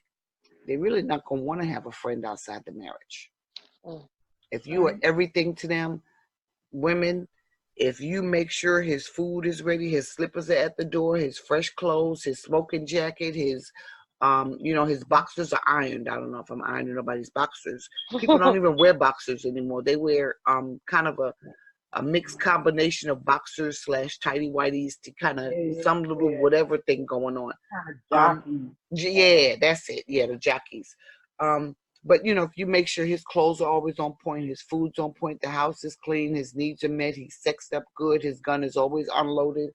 they're really not going to want to have a friend outside the marriage. If you are everything to them, women, if you make sure his food is ready, his slippers are at the door, his fresh clothes, his smoking jacket, his his boxers are ironed. I don't know if I'm ironing nobody's boxers. People don't even wear boxers anymore. They wear kind of a mixed combination of boxers / tighty whities to kind of some little whatever thing going on. Yeah, that's it. Yeah, the jockeys. But if you make sure his clothes are always on point, his food's on point, the house is clean, his needs are met, he's sexed up good, his gun is always unloaded,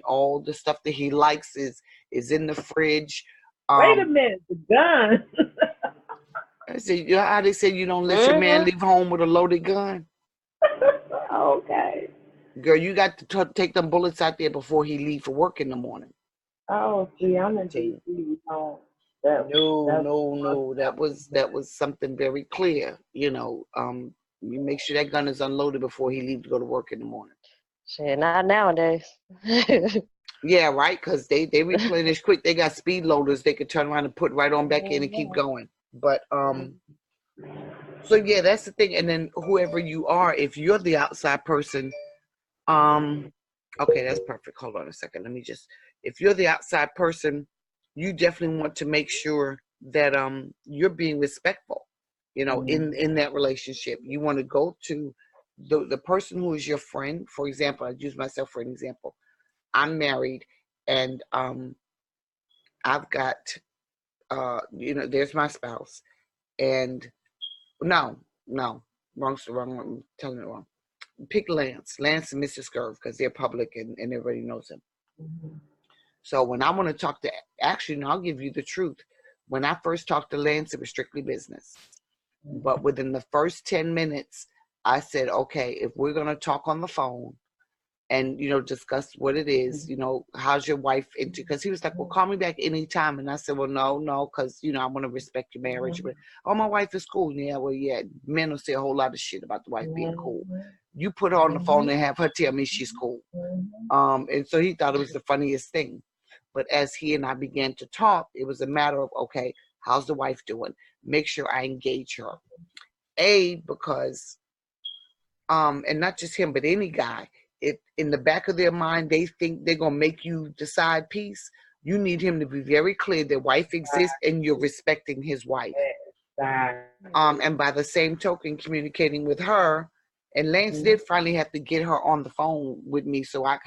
all the stuff that he likes is in the fridge. Wait a minute, the gun. I said, how they say you don't let your man leave home with a loaded gun? Okay. Girl, you got to take them bullets out there before he leave for work in the morning. Oh, see, I'm in See? DC. You know, that No, that's no, no. That was something very clear. You make sure that gun is unloaded before he leaves to go to work in the morning. Shit, not nowadays. Yeah, right. Because they replenish quick. They got speed loaders. They could turn around and put right on back in and keep going. But so yeah, that's the thing. And then whoever you are, if you're the outside person, okay, that's perfect. Hold on a second. Let me just. If you're the outside person, you definitely want to make sure that you're being respectful. In that relationship, you want to go to the person who is your friend. For example, I use myself for an example. I'm married, and I've got there's my spouse, and no, no, wrong. I'm telling it wrong. Pick Lance and Mr. Scurv because they're public and everybody knows them. So when I want to talk to, actually, no, I'll give you the truth. When I first talked to Lance, it was strictly business. But within the first 10 minutes, I said, okay, if we're going to talk on the phone and, discuss what it is, how's your wife into, because he was like, well, call me back anytime. And I said, well, no, because, I want to respect your marriage. But, oh, my wife is cool. Yeah, well, yeah, men will say a whole lot of shit about the wife being cool. You put her on the phone and have her tell me she's cool. And so he thought it was the funniest thing. But as he and I began to talk, it was a matter of, okay, how's the wife doing? Make sure I engage her. Because, and not just him, but any guy, if in the back of their mind, they think they're going to make you decide peace, you need him to be very clear that wife exists and you're respecting his wife. And by the same token, communicating with her. And Lance did finally have to get her on the phone with me so I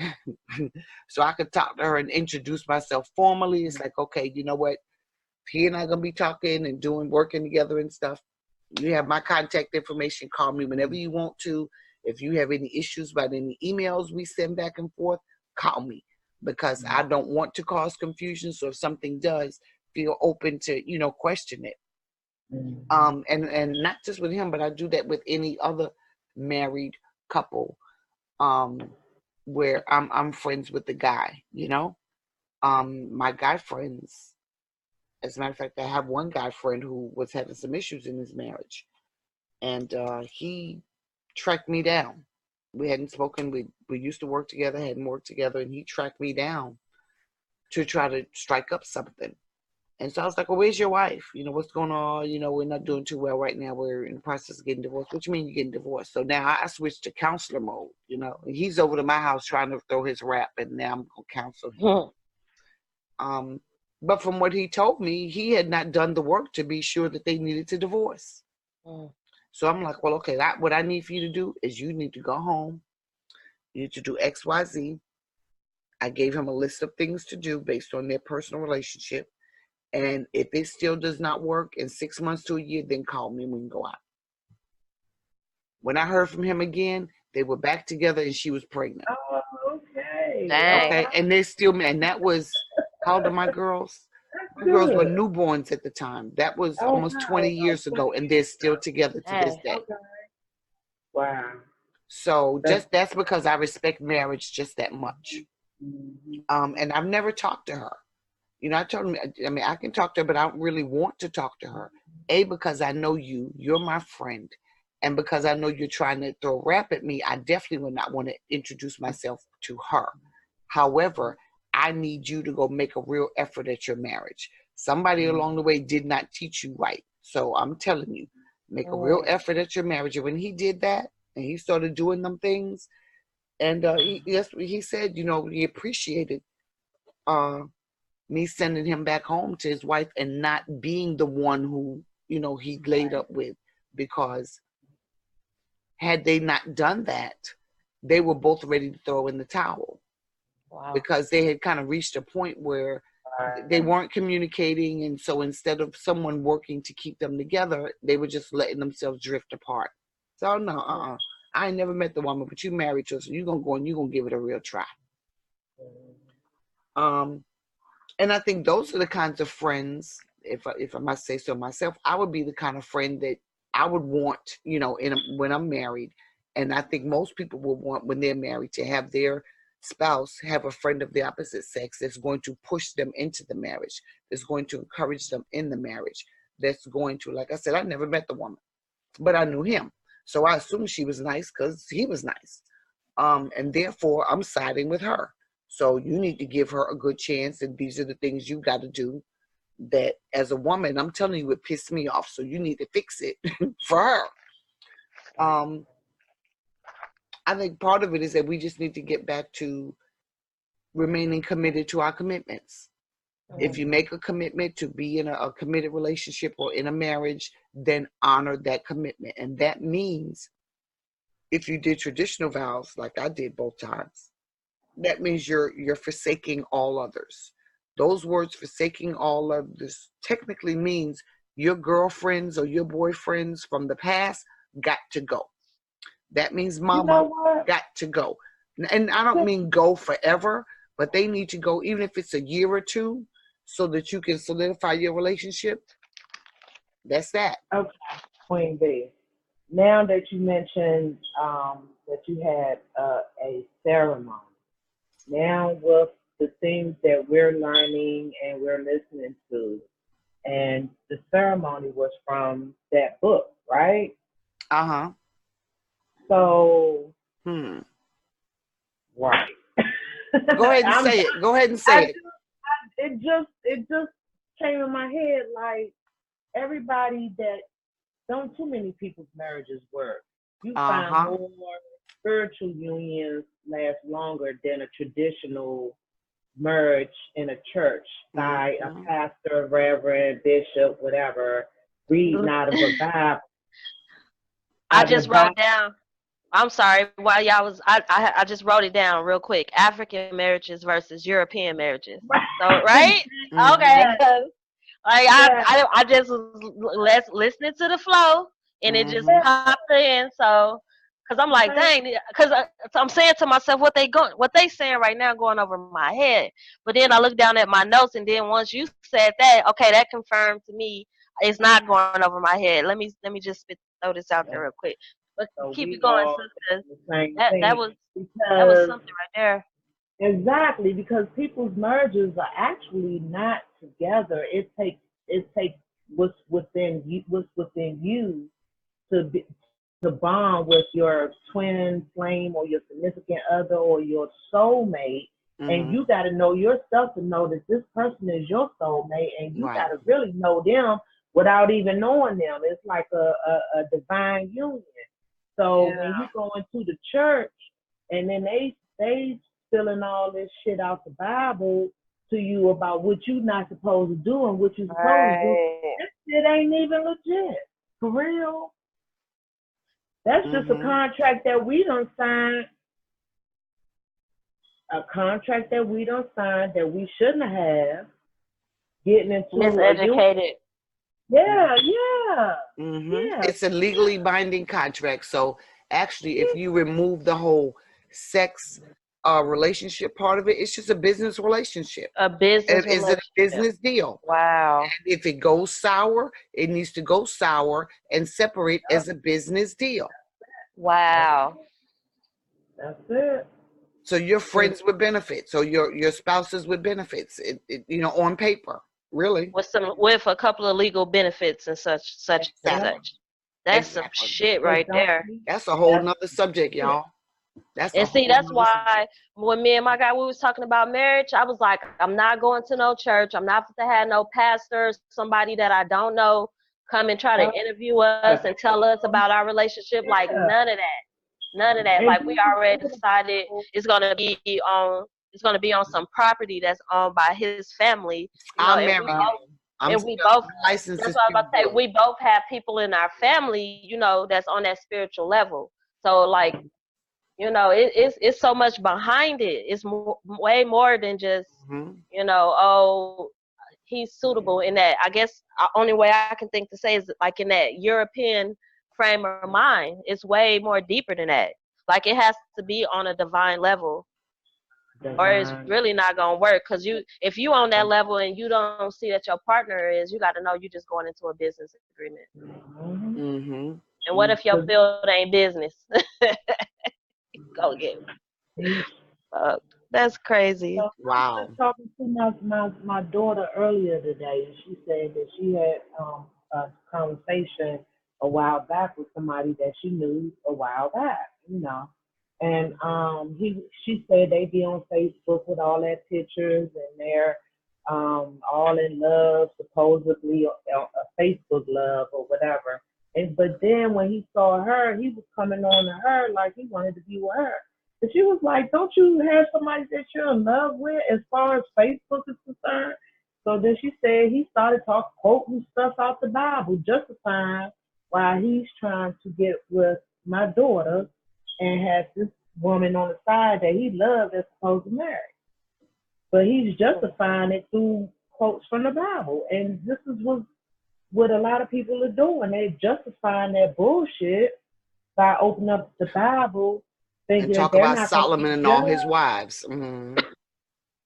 could talk to her and introduce myself formally. It's like, okay, you know what? He and I are gonna be talking and working together and stuff. You have my contact information. Call me whenever you want to. If you have any issues about any emails we send back and forth, call me because I don't want to cause confusion. So if something does, feel open to question it. And not just with him, but I do that with any other married couple, where I'm friends with the guy, my guy friends. As a matter of fact, I have one guy friend who was having some issues in his marriage, and he tracked me down. We hadn't spoken. We used to work together, hadn't worked together, and he tracked me down to try to strike up something. And so I was like, well, where's your wife? What's going on? We're not doing too well right now. We're in the process of getting divorced. What you mean you're getting divorced? So now I switched to counselor mode, and he's over to my house trying to throw his rap, and now I'm going to counsel him. But from what he told me, he had not done the work to be sure that they needed to divorce. So I'm like, well, okay, what I need for you to do is you need to go home. You need to do X, Y, Z. I gave him a list of things to do based on their personal relationship. And if it still does not work in 6 months to a year, then call me and we can go out. When I heard from him again, they were back together and she was pregnant. Oh, okay. Dang. Okay. And they're still, and that was, how old are my girls? My girls were newborns at the time. That was almost 20 years ago, and they're still together to this day. Okay. Wow. So that's because I respect marriage just that much. And I've never talked to her. I told him, I can talk to her, but I don't really want to talk to her. Because I know you're my friend. And because I know you're trying to throw rap at me, I definitely would not want to introduce myself to her. However, I need you to go make a real effort at your marriage. Somebody along the way did not teach you right. So I'm telling you, make a real effort at your marriage. And when he did that, and he started doing them things, and he said, he appreciated me sending him back home to his wife and not being the one who, he laid up with. Because had they not done that, they were both ready to throw in the towel. Wow. Because they had kind of reached a point where they weren't communicating. And so instead of someone working to keep them together, they were just letting themselves drift apart. So no, I ain't never met the woman, but you married her, so you're going to go and you're going to give it a real try. And I think those are the kinds of friends, if I must say so myself, I would be the kind of friend that I would want, when I'm married, And I think most people will want, when they're married, to have their spouse have a friend of the opposite sex that's going to push them into the marriage, that's going to encourage them in the marriage, that's going to, like I said, I never met the woman, but I knew him. So I assumed she was nice because he was nice. And therefore, I'm siding with her. So you need to give her a good chance, and these are the things you got to do. That as a woman, I'm telling you, it pissed me off. So you need to fix it for her. I think part of it is that we just need to get back to remaining committed to our commitments. If you make a commitment to be in a committed relationship or in a marriage, then honor that commitment. And that means if you did traditional vows, like I did both times, that means you're forsaking all others. Those words, forsaking all others, technically means your girlfriends or your boyfriends from the past got to go. That means mama got to go. And I don't mean go forever, but they need to go, even if it's a year or two, so that you can solidify your relationship. That's that. Okay, Queen B. Now that you mentioned that you had a ceremony, now with the things that we're learning and we're listening to, and the ceremony was from that book, right? Uh-huh. So, right. Go ahead and say it. Go ahead and say it. It just came in my head, like, everybody that, don't too many people's marriages work. You find more spiritual unions last longer than a traditional marriage in a church by a pastor, reverend, bishop, whatever, reading out of a Bible. I just wrote down. I'm sorry. While y'all was, I just wrote it down real quick. African marriages versus European marriages. So right? Okay. Like I just was listening to the flow, and it just popped in. So, cause I'm like, dang, cause I'm saying to myself, what they saying right now going over my head. But then I look down at my notes, and then once you said that, okay, that confirmed to me it's not going over my head. Let me just throw this out there real quick. But so keep it going, sisters. That was something right there. Exactly, because people's marriages are actually not together. It takes what's within you to bond with your twin flame or your significant other or your soulmate. And you got to know yourself to know that this person is your soulmate, and you got to really know them without even knowing them. It's like a divine union. So when you go into the church and then they spilling all this shit out the Bible to you about what you're not supposed to do and what you're supposed to do, this shit ain't even legit. For real. That's just a contract that we don't sign. A contract that we don't sign that we shouldn't have. Getting into miseducated. Yeah. It's a legally binding contract. So actually, if you remove the whole sex relationship part of it, it's just a business relationship. It's a business deal. Wow. And if it goes sour, it needs to go sour and separate as a business deal. Wow. That's it. So you're friends with benefits, or your spouses with benefits, on paper, really. With a couple of legal benefits and such and such. That's some shit right there. That's a whole nother subject, y'all. That's why when me and my guy, we was talking about marriage, I was like, I'm not going to no church. I'm not to have no pastors, somebody that I don't know, come and try to interview us and tell us about our relationship. Like none of that. None of that. Like we already decided it's gonna be on some property that's owned by his family. We both have people in our family, that's on that spiritual level. So like, it's so much behind it. It's way more than just he's suitable in that. I guess the only way I can think to say is like in that European frame of mind. It's way more deeper than that. Like it has to be on a divine level, or it's really not gonna work. Cause if you on that level and you don't see that your partner is, you got to know you're just going into a business agreement. And what if your field ain't business? Go get that's crazy. So I was Wow. just talking to my daughter earlier today, and she said that she had a conversation a while back with somebody that she knew a while back, and she said they be on Facebook with all their pictures, and they're all in love, supposedly a Facebook love or whatever. But then when he saw her, he was coming on to her like he wanted to be with her. And she was like, "Don't you have somebody that you're in love with as far as Facebook is concerned?" So then she said he started quoting stuff out the Bible, justifying why he's trying to get with my daughter and has this woman on the side that he loved that's supposed to marry. But he's justifying it through quotes from the Bible. And this is what a lot of people are doing. They're justifying their bullshit by opening up the Bible, thinking And that talk they're about not going to Solomon be and all his judged. wives. Mm-hmm.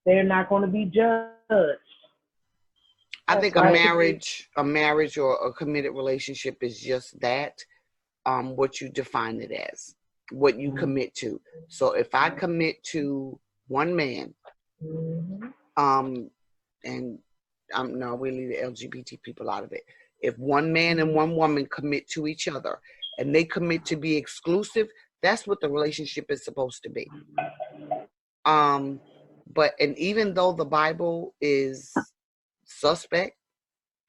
They're not going to be judged. I think That's a marriage or a committed relationship is just that, what you define it as, what you commit to. So if I commit to one man, and no, we leave the LGBT people out of it. If one man and one woman commit to each other and they commit to be exclusive, that's what the relationship is supposed to be. And even though the Bible is suspect,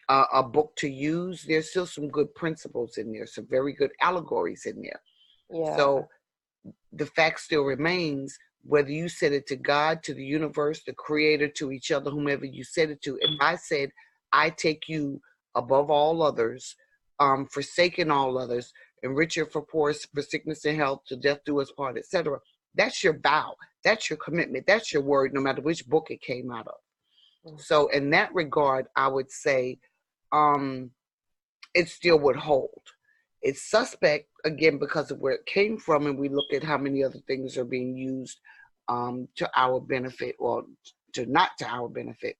a book to use, there's still some good principles in there, some very good allegories in there. Yeah. So the fact still remains, whether you said it to God, to the universe, the creator, to each other, whomever you said it to. If I said, I take you above all others, forsaking all others, and richer for poor, for sickness and health, to death do us part, etc., that's your vow. That's your commitment. That's your word, no matter which book it came out of. So in that regard, I would say it still would hold. It's suspect, again, because of where it came from, and we look at how many other things are being used to our benefit, or to not to our benefit,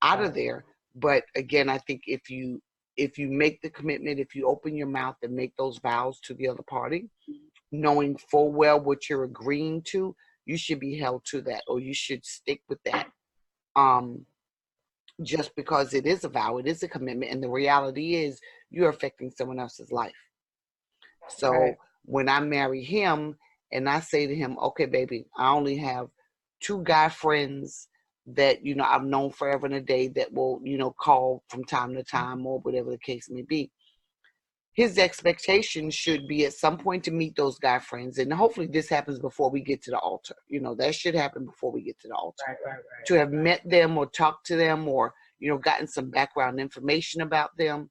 out of there. But again, I think if you make the commitment, if you open your mouth and make those vows to the other party, knowing full well what you're agreeing to, you should be held to that, or you should stick with that. Just because it is a vow, it is a commitment, and the reality is you're affecting someone else's life. So when I marry him and I say to him, okay, baby, I only have 2 guy friends that, I've known forever and a day that will, call from time to time, or whatever the case may be. His expectation should be at some point to meet those guy friends. And hopefully this happens before we get to the altar. That should happen before we get to the altar. Right. To have met them or talked to them, or, gotten some background information about them.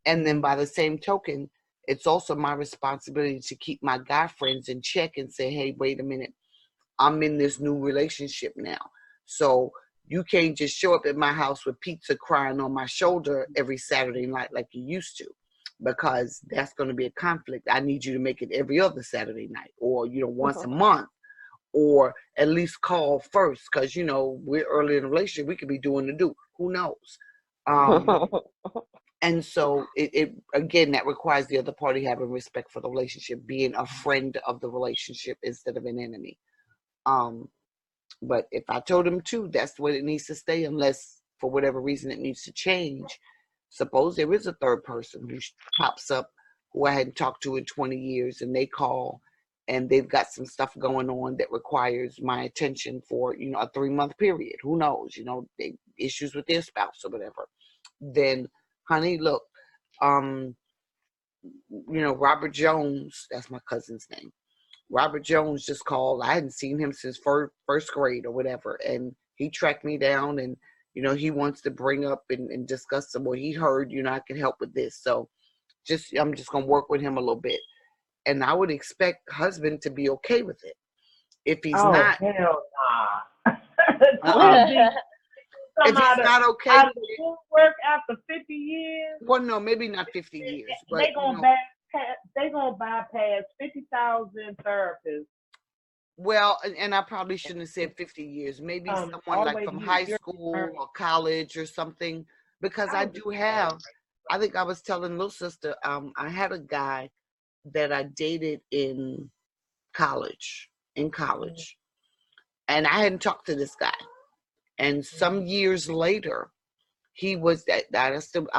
And then by the same token, it's also my responsibility to keep my guy friends in check and say, hey, wait a minute, I'm in this new relationship now. So you can't just show up at my house with pizza crying on my shoulder every Saturday night like you used to, because that's going to be a conflict. I need you to make it every other Saturday night, or, once a month, or at least call first, because, we're early in the relationship. We could be doing the do. Who knows? And so it again, that requires the other party having respect for the relationship, being a friend of the relationship instead of an enemy. But if I told him to, that's the way it needs to stay, unless for whatever reason it needs to change. Suppose there is a third person who pops up who I hadn't talked to in 20 years, and they call and they've got some stuff going on that requires my attention for, a 3-month period. Who knows? They issues with their spouse or whatever. Then, honey, look, Robert Jones, that's my cousin's name. Robert Jones just called. I hadn't seen him since first grade or whatever. And he tracked me down, and, he wants to bring up and discuss some more. He heard, I can help with this. So I'm just going to work with him a little bit. And I would expect husband to be okay with it. If he's not. Hell nah. If he's not okay out with of it, work after 50 years. Well, no, maybe not 50 years. But, they gonna bypass 50,000 therapists. Well, and I probably shouldn't have said 50 years. Maybe someone like from high school or college or something. Because I do have, I think I was telling little sister, I had a guy that I dated in college, and I hadn't talked to this guy. And some years later, he was I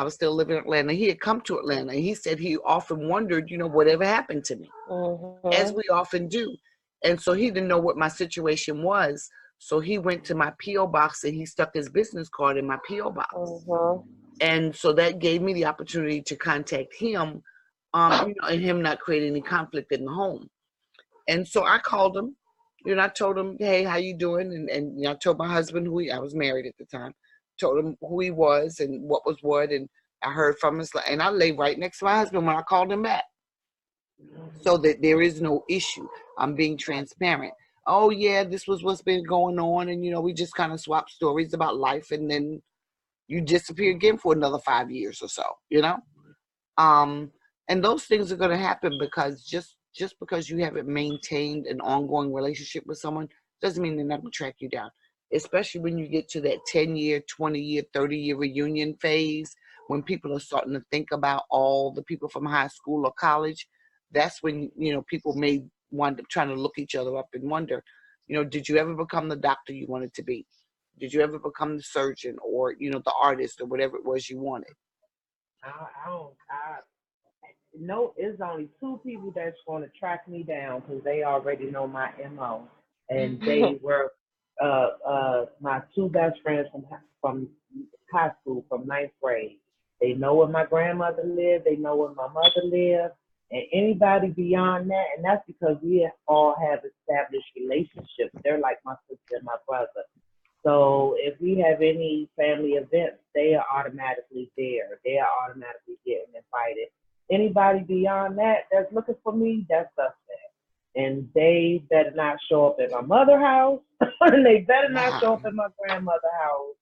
was still living in Atlanta. He had come to Atlanta, and he said he often wondered, whatever happened to me, as we often do. And so he didn't know what my situation was. So he went to my P.O. box and he stuck his business card in my P.O. box. And so that gave me the opportunity to contact him, and him not create any conflict in the home. And so I called him, I told him, hey, how you doing? And I told my husband I was married at the time, told him who he was and what was what. And I heard from him, and I lay right next to my husband when I called him back. So that there is no issue. I'm being transparent. Oh yeah, this was what's been going on. And, we just kind of swap stories about life. And then you disappear again for another 5 years or so, and those things are going to happen because just because you haven't maintained an ongoing relationship with someone doesn't mean they're not going to track you down, especially when you get to that 10-year, 20-year, 30-year reunion phase, when people are starting to think about all the people from high school or college. That's when, people may wind up trying to look each other up and wonder, did you ever become the doctor you wanted to be? Did you ever become the surgeon or, the artist or whatever it was you wanted? No, it's only two people that's going to track me down because they already know my MO. And they were my two best friends from high school, from 9th grade. They know where my grandmother lived. They know where my mother lived. And anybody beyond that, and that's because we all have established relationships. They're like my sister and my brother. So if we have any family events, they are automatically there. They are automatically getting invited. Anybody beyond that that's looking for me, that's suspect. And they better not show up at my mother's house. And they better not show up at my grandmother's house.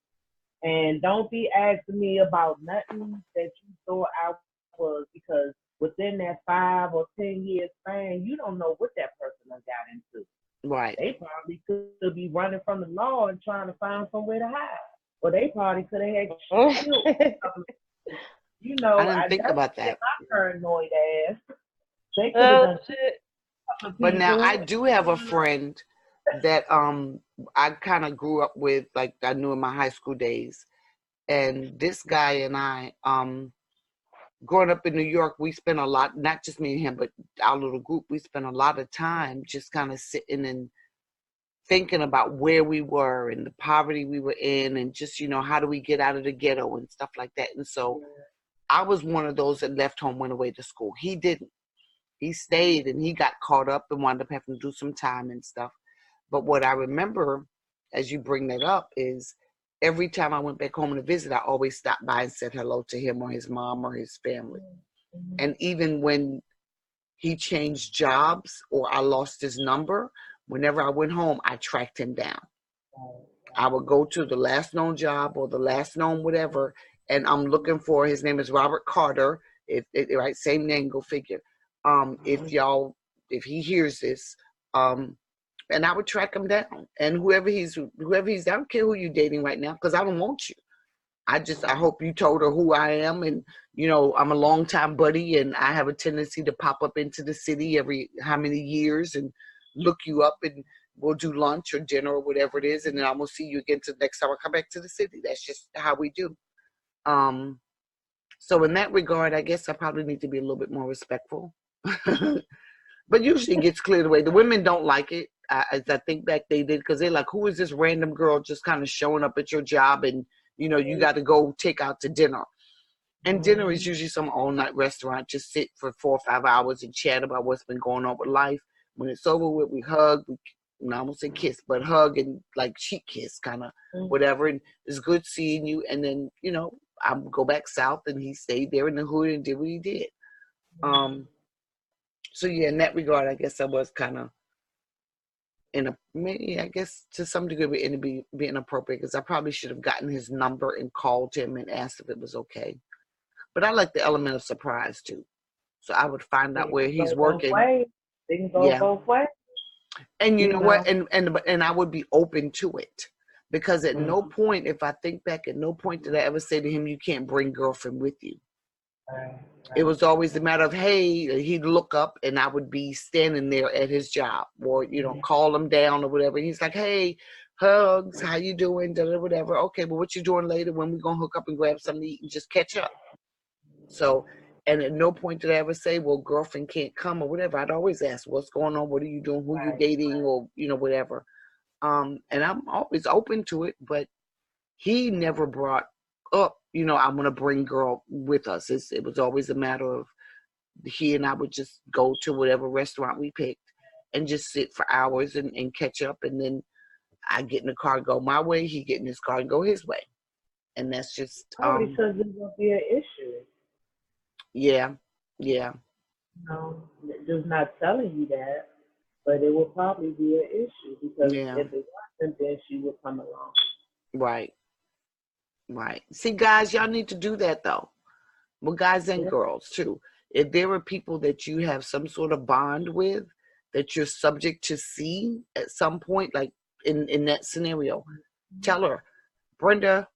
And don't be asking me about nothing that you thought I was, because within that 5 or 10 year span, you don't know what that person has got into. Right. They probably could be running from the law and trying to find somewhere to hide. Or they probably could have had killed. I didn't think about that. My paranoid ass. They could have done shit. But now I do have a friend that I kind of grew up with, like I knew in my high school days. And this guy and I, growing up in New York, we spent a lot, not just me and him, but our little group, we spent a lot of time just kind of sitting and thinking about where we were and the poverty we were in and just, how do we get out of the ghetto and stuff like that. And so I was one of those that left home, went away to school. He didn't. He stayed and he got caught up and wound up having to do some time and stuff. But what I remember, as you bring that up, is every time I went back home to visit, I always stopped by and said hello to him or his mom or his family. And even when he changed jobs or I lost his number, whenever I went home, I tracked him down. I would go to the last known job or the last known whatever, and I'm looking for, his name is Robert Carter, right, same name, go figure. If he hears this, and I would track him down. And whoever he's, I don't care who you're dating right now, because I don't want you. I hope you told her who I am, and I'm a longtime buddy, and I have a tendency to pop up into the city every how many years and look you up, and we'll do lunch or dinner or whatever it is, and then I will see you again till next time I come back to the city. That's just how we do. So in that regard, I guess I probably need to be a little bit more respectful. But usually it gets cleared away. The women don't like it. As I think back, they did, because they're like, who is this random girl just kind of showing up at your job, and you got to go take out to dinner. And dinner is usually some all-night restaurant. Just sit for 4 or 5 hours and chat about what's been going on with life. When it's over with, we hug. I won't say kiss, but hug and like cheek kiss, kind of whatever. And it's good seeing you. And then, I go back south, and he stayed there in the hood and did what he did. So yeah, in that regard, I guess I was kind of maybe I guess to some degree be inappropriate, because I probably should have gotten his number and called him and asked if it was okay. But I like the element of surprise too. So I would find out where he's working. They can go both ways. And you know what? And I would be open to it, because at no point, if I think back, at no point did I ever say to him, "You can't bring girlfriend with you." Right, It right. was always a matter of, hey, he'd look up and I would be standing there at his job, or, call him down or whatever. And he's like, hey, hugs, how you doing? Da, da, whatever. Okay, but what you doing later? When we going to hook up and grab something to eat and just catch up? So, and at no point did I ever say, well, girlfriend can't come or whatever. I'd always ask, what's going on? What are you doing? Who you Right, dating? Or, whatever. And I'm always open to it, but he never brought up, I want to bring girl with us. It was always a matter of he and I would just go to whatever restaurant we picked and just sit for hours and catch up. And then I get in the car, go my way. He get in his car and go his way. And that's just, probably because it's gonna be an issue. yeah, yeah, Just not telling you that, but it will probably be an issue because yeah, if it wasn't, then she would come along. right, right. See, guys, y'all need to do that though. Well, guys and Yeah. girls too. If there are people that you have some sort of bond with that you're subject to see at some point, like in that scenario, tell her, Brenda,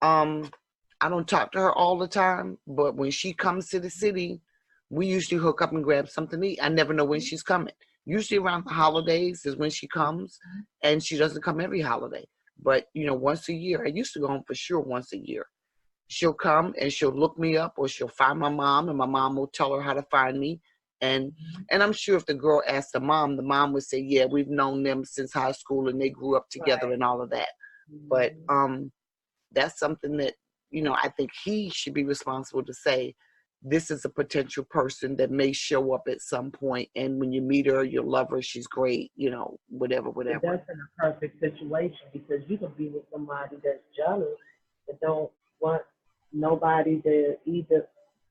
I don't talk to her all the time, but when she comes to the city, we usually hook up and grab something to eat. I never know when she's coming. Usually around the holidays is when she comes, and she doesn't come every holiday. But, once a year. I used to go home for sure once a year. She'll come and she'll look me up, or she'll find my mom, and my mom will tell her how to find me. And I'm sure if the girl asked the mom would say, yeah, we've known them since high school and they grew up together Right. and all of that. But that's something that, I think he should be responsible to say, this is a potential person that may show up at some point, and when you meet her, you'll love her, she's great, whatever. But that's in a perfect situation because you can be with somebody that's jealous that don't want nobody to either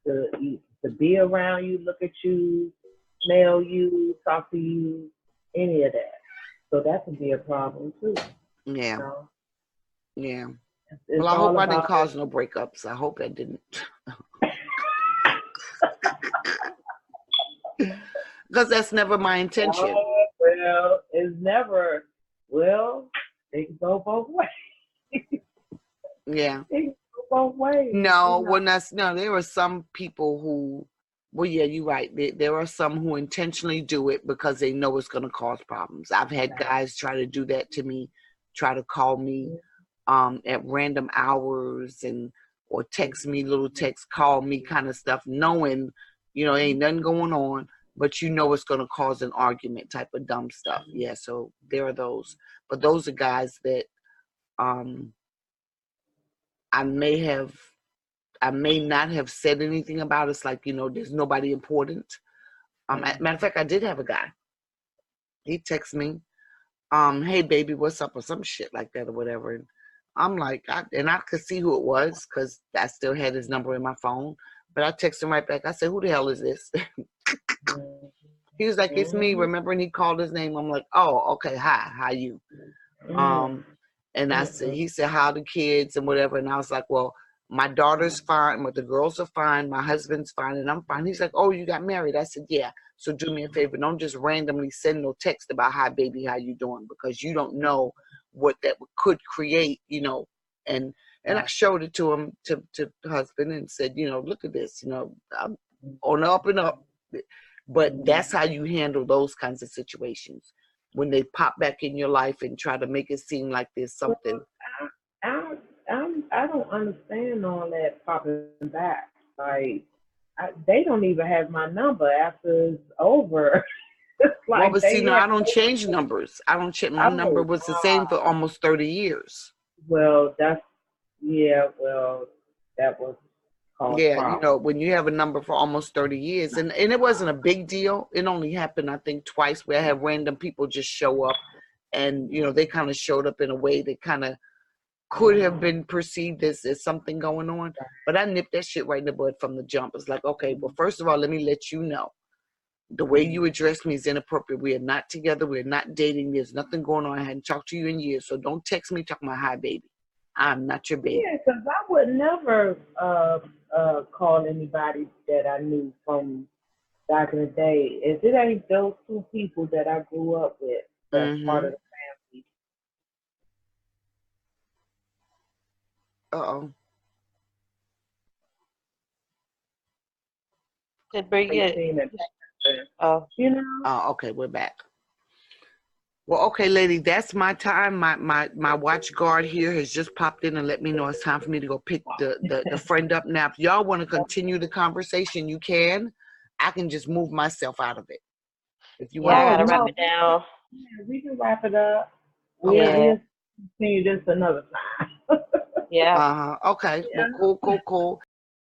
to be around you, look at you, smell you, talk to you, any of that. So that can be a problem too. Yeah, You know? yeah. It's Well, I all hope I didn't about cause no breakups. I hope I didn't. Because that's never my intention. well, it's never they can go both ways. Yeah. They can go both ways. No, there are some people who, well, yeah, you're right. There are some who intentionally do it because they know it's going to cause problems. I've had guys try to do that to me, try to call me at random hours or text me little texts, call me kind of stuff, knowing, ain't nothing going on, but it's going to cause an argument type of dumb stuff. Yeah, so there are those. But those are guys that I may not have said anything about. It's like, there's nobody important. Matter of fact, I did have a guy. He texted me, hey baby, what's up, or some shit like that or whatever. And I'm like, I could see who it was because I still had his number in my phone. But I texted him right back. I said, who the hell is this? He was like, it's me. Remember? And he called his name. I'm like, oh, okay, hi, how you? And he said, how the kids and whatever. And I was like, well, my daughter's fine, but the girls are fine, my husband's fine, and I'm fine. He's like, oh, you got married? I said, yeah. So do me a favor, don't just randomly send no text about, hi baby, how you doing, because you don't know what that could create, and I showed it to him, to the husband, and said, look at this, I'm on the up and up. But that's how you handle those kinds of situations when they pop back in your life and try to make it seem like there's something. I don't understand all that popping back. Like, they don't even have my number after it's over. It's like well, but see, no, I don't change numbers. I don't change. My number was the same for almost 30 years. Well, that was called Yeah, when you have a number for almost 30 years, and it wasn't a big deal. It only happened, I think, twice where I had random people just show up, and, they kind of showed up in a way that kind of could have been perceived as something going on. But I nipped that shit right in the bud from the jump. It's like, okay, well, first of all, let me let you know. The way you address me is inappropriate. We are not together. We're not dating. There's nothing going on. I hadn't talked to you in years. So don't text me talking about, hi, baby. I'm not your baby. Yeah, because I would never call anybody that I knew from back in the day. If it ain't those two people that I grew up with, that's part of the family. Uh-oh. Did bring they it. seem that, Oh, you know. Oh, okay, we're back. Well, okay, lady, that's my time. My watch guard here has just popped in and let me know it's time for me to go pick the friend up. Now, if y'all want to continue the conversation, you can. I can just move myself out of it. If you yeah, I want gotta to wrap no, it down. yeah, we can wrap it up. Okay. Yeah, We'll continue this another time. yeah. Okay. Well, cool.